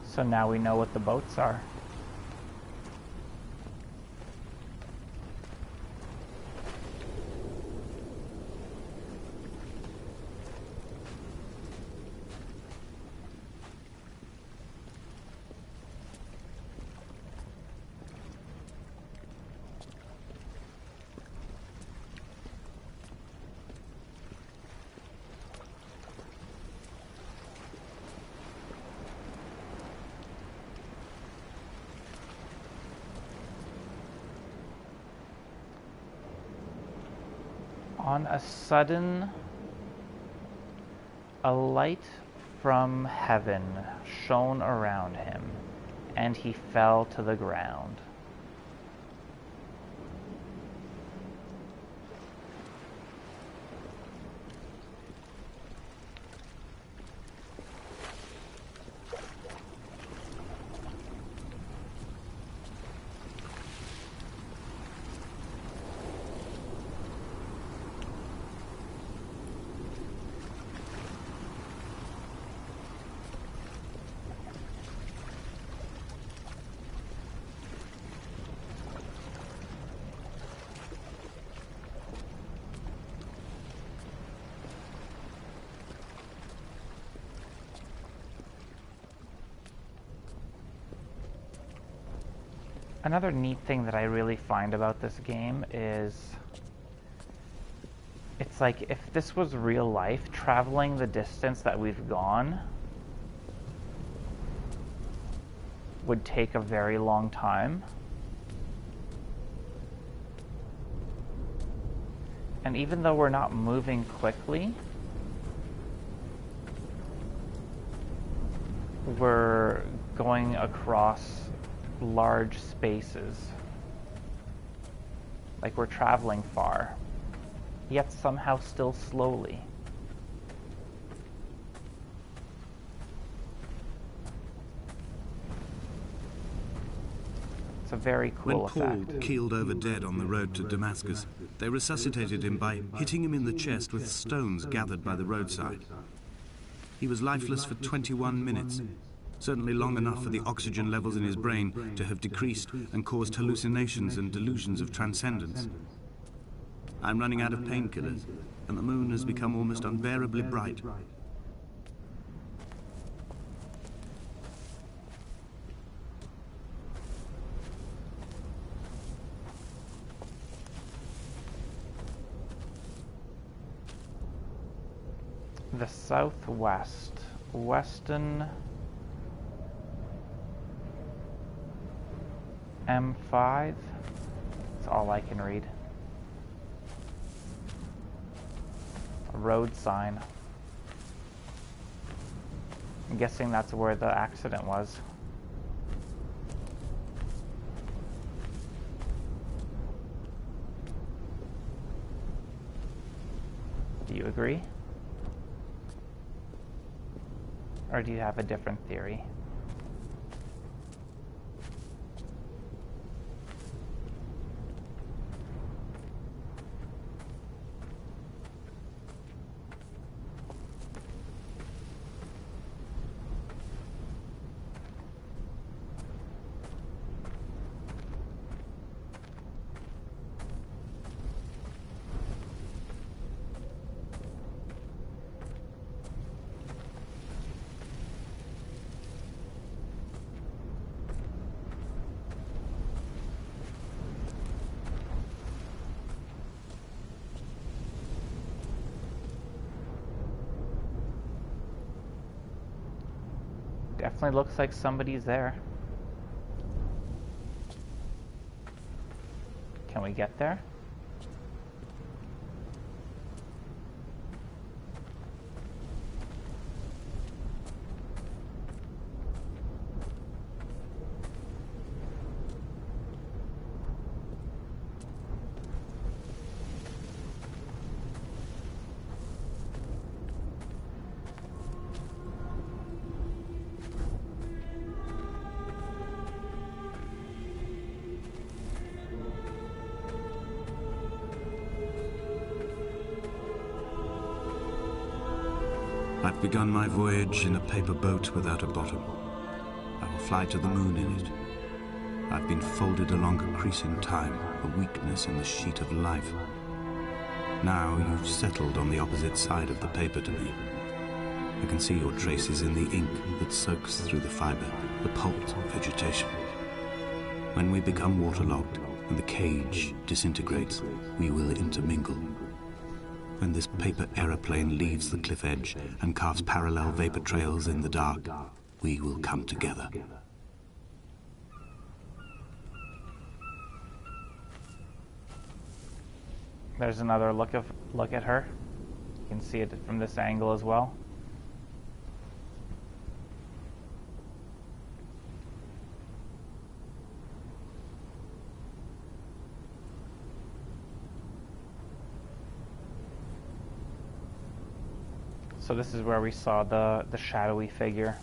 So now we know what the boats are. On a sudden, a light from heaven shone around him, and he fell to the ground. Another neat thing that I really find about this game is it's like if this was real life, traveling the distance that we've gone would take a very long time. And even though we're not moving quickly, we're going across large spaces. Like we're traveling far, yet somehow still slowly. It's a very cool effect. When Paul keeled over dead on the road to Damascus, they resuscitated him by hitting him in the chest with stones gathered by the roadside. He was lifeless for 21 minutes, certainly long enough for the oxygen levels in his brain to have decreased and caused hallucinations and delusions of transcendence. I'm running out of painkillers, and the moon has become almost unbearably bright. The southwest, Weston M5. That's all I can read. A road sign. I'm guessing that's where the accident was. Do you agree? Or do you have a different theory? Definitely looks like somebody's there. Can we get there? I've begun my voyage in a paper boat without a bottom. I will fly to the moon in it. I've been folded along a crease in time, a weakness in the sheet of life. Now you've settled on the opposite side of the paper to me. I can see your traces in the ink that soaks through the fiber, the pulped vegetation. When we become waterlogged and the cage disintegrates, we will intermingle. When this paper aeroplane leaves the cliff edge and carves parallel vapor trails in the dark, we will come together. There's another look at her. You can see it from this angle as well. So this is where we saw the shadowy figure.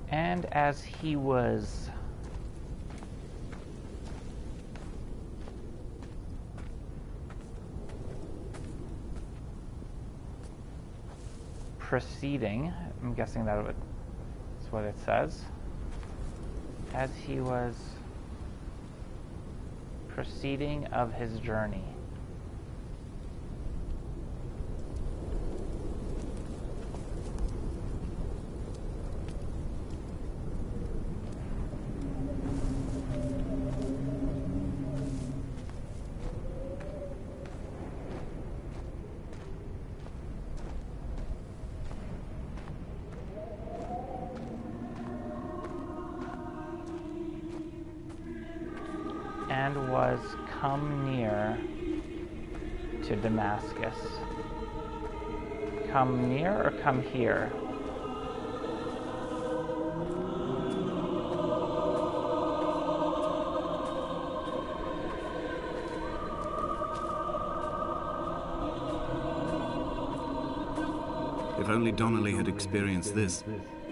And as he was proceeding, I'm guessing that's what it says, as he was proceeding of his journey. was come near to Damascus. Come near or come here? If only Donnelly had experienced this,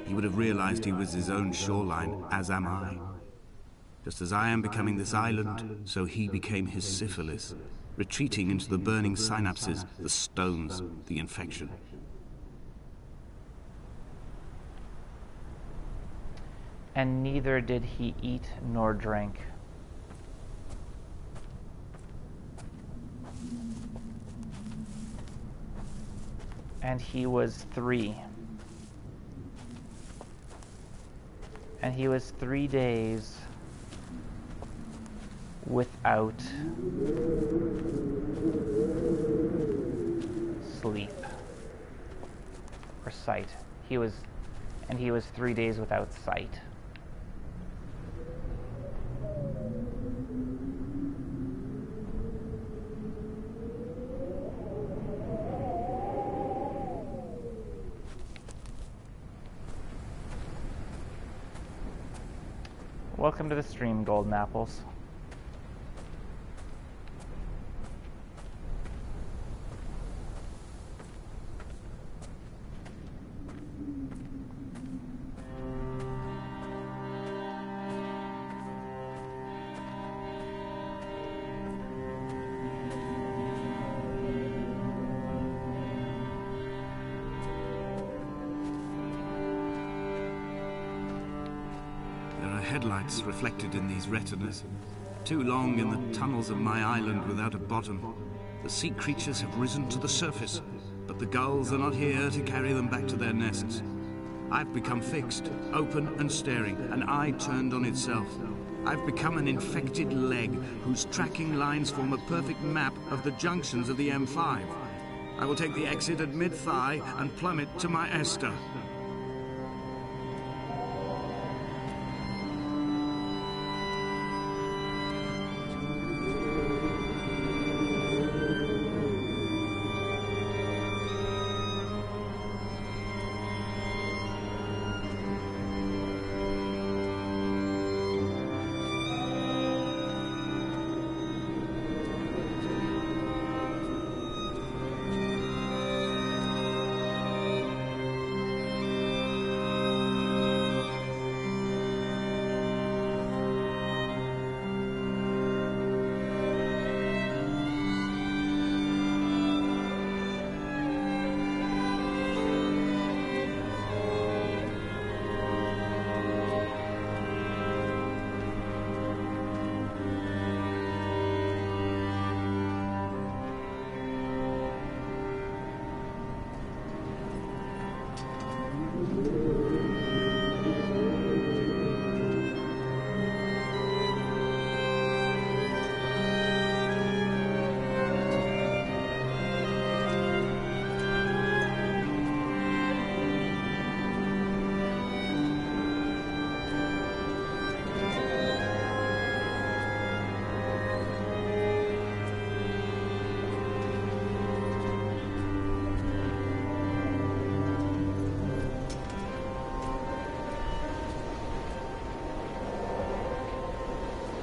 he would have realized he was his own shoreline, as am I. Just as I am becoming this island, so he became his syphilis, retreating into the burning synapses, the stones, the infection. And neither did he eat nor drink. And he was 3. And he was 3 days without sleep or sight. He was 3 days without sight. Welcome to the stream, Golden Apples. Headlights reflected in these retinas. Too long in the tunnels of my island without a bottom. The sea creatures have risen to the surface, but the gulls are not here to carry them back to their nests. I've become fixed, open and staring, an eye turned on itself. I've become an infected leg whose tracking lines form a perfect map of the junctions of the M5. I will take the exit at mid-thigh and plummet to my Esther.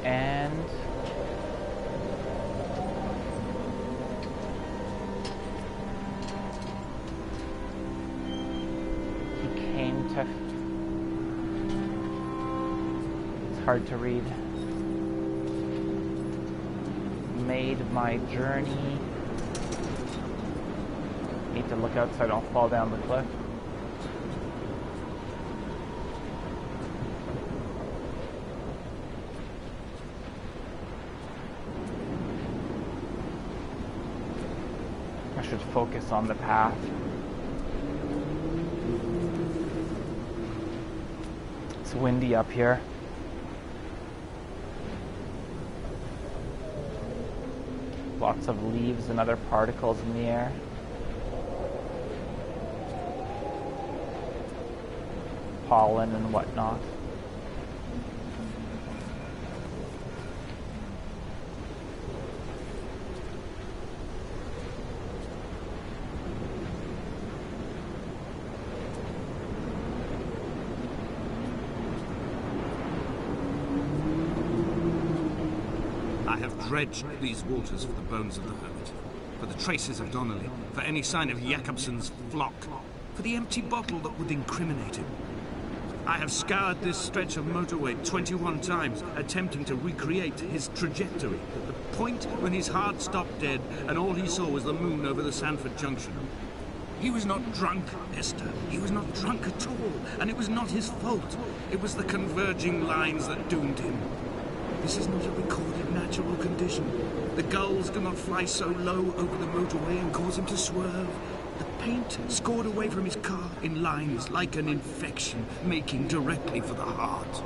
And he came to, it's hard to read, made my journey, need to look out so I don't fall down the cliff. I should focus on the path. It's windy up here. Lots of leaves and other particles in the air. Pollen and whatnot. I have dredged these waters for the bones of the hermit, for the traces of Donnelly, for any sign of Jakobsen's flock, for the empty bottle that would incriminate him. I have scoured this stretch of motorway 21 times, attempting to recreate his trajectory. The point when his heart stopped dead and all he saw was the moon over the Sanford Junction. He was not drunk, Esther. He was not drunk at all, and it was not his fault. It was the converging lines that doomed him. This is not a recorded natural condition. The gulls do not fly so low over the motorway and cause him to swerve. The paint scored away from his car in lines like an infection, making directly for the heart.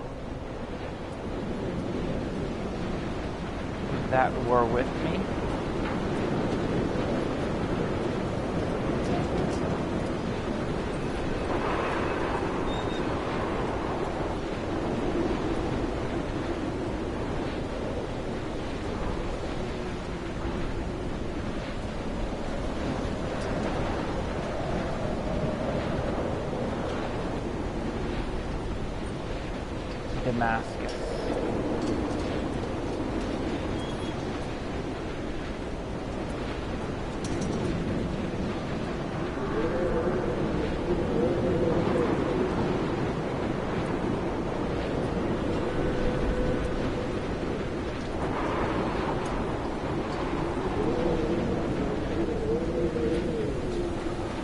That were with me. Damascus.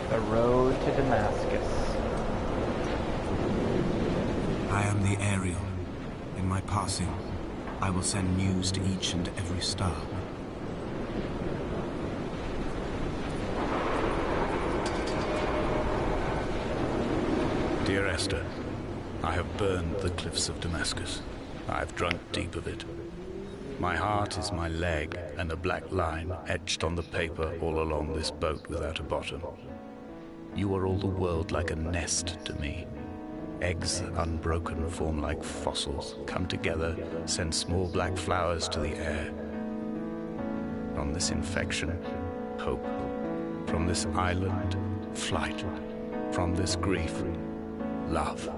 The road to Damascus. I am the Ariel. In my passing, I will send news to each and every star. Dear Esther, I have burned the cliffs of Damascus. I have drunk deep of it. My heart is my leg, and a black line etched on the paper all along this boat without a bottom. You are all the world like a nest to me. Eggs unbroken form like fossils, come together, send small black flowers to the air. From this infection, hope. From this island, flight. From this grief, love.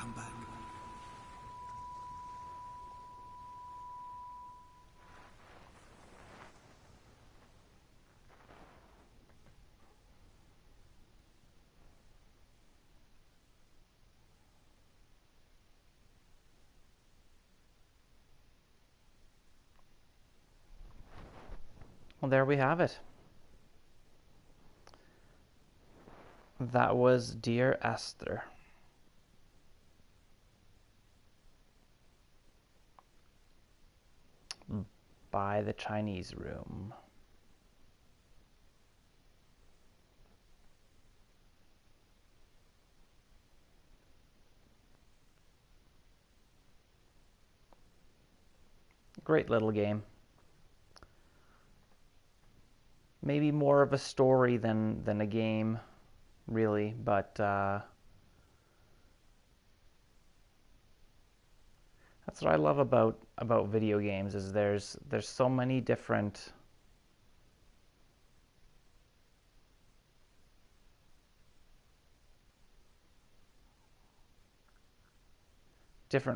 come back. Well, there we have it. That was Dear Esther. By the Chinese Room. Great little game. Maybe more of a story than a game, really, but that's what I love about video games, is there's so many different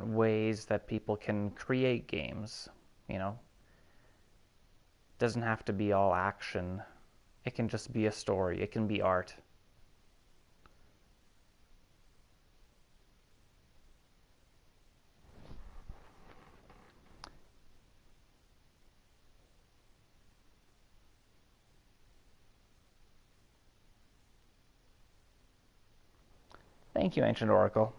ways that people can create games, you know. Doesn't have to be all action. It can just be a story. It can be art. Thank you, Ancient Oracle.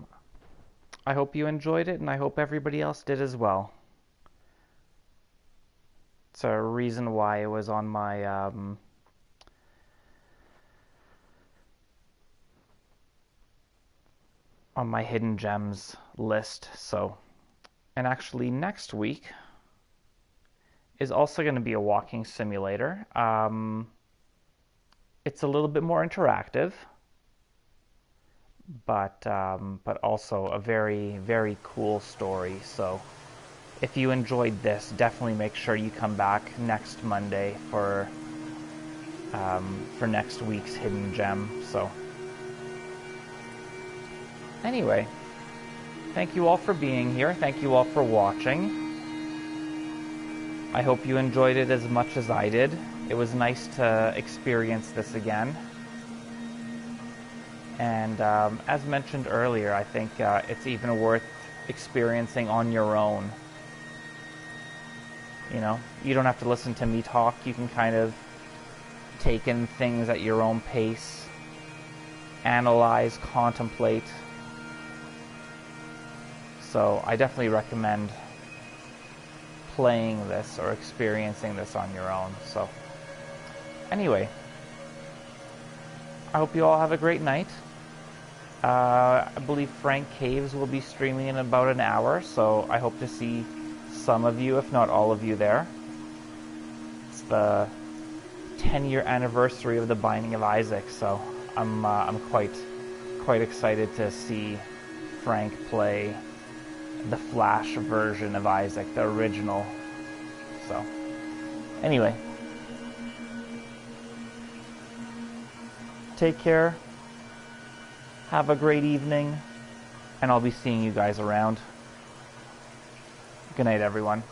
I hope you enjoyed it, and I hope everybody else did as well. It's a reason why it was on my hidden gems list. So, and actually next week is also going to be a walking simulator. It's a little bit more interactive, but also a very, very cool story. So if you enjoyed this, definitely make sure you come back next Monday for next week's hidden gem. So anyway, thank you all for being here. Thank you all for watching. I hope you enjoyed it as much as I did. It was nice to experience this again. And as mentioned earlier, I think it's even worth experiencing on your own. You know, you don't have to listen to me talk. You can kind of take in things at your own pace, analyze, contemplate. So I definitely recommend playing this or experiencing this on your own. So anyway, I hope you all have a great night. I believe Frank Caves will be streaming in about an hour, so I hope to see some of you, if not all of you, there. It's the 10-year anniversary of the Binding of Isaac, so I'm quite excited to see Frank play the Flash version of Isaac, the original. So anyway, take care, have a great evening, and I'll be seeing you guys around. Good night, everyone.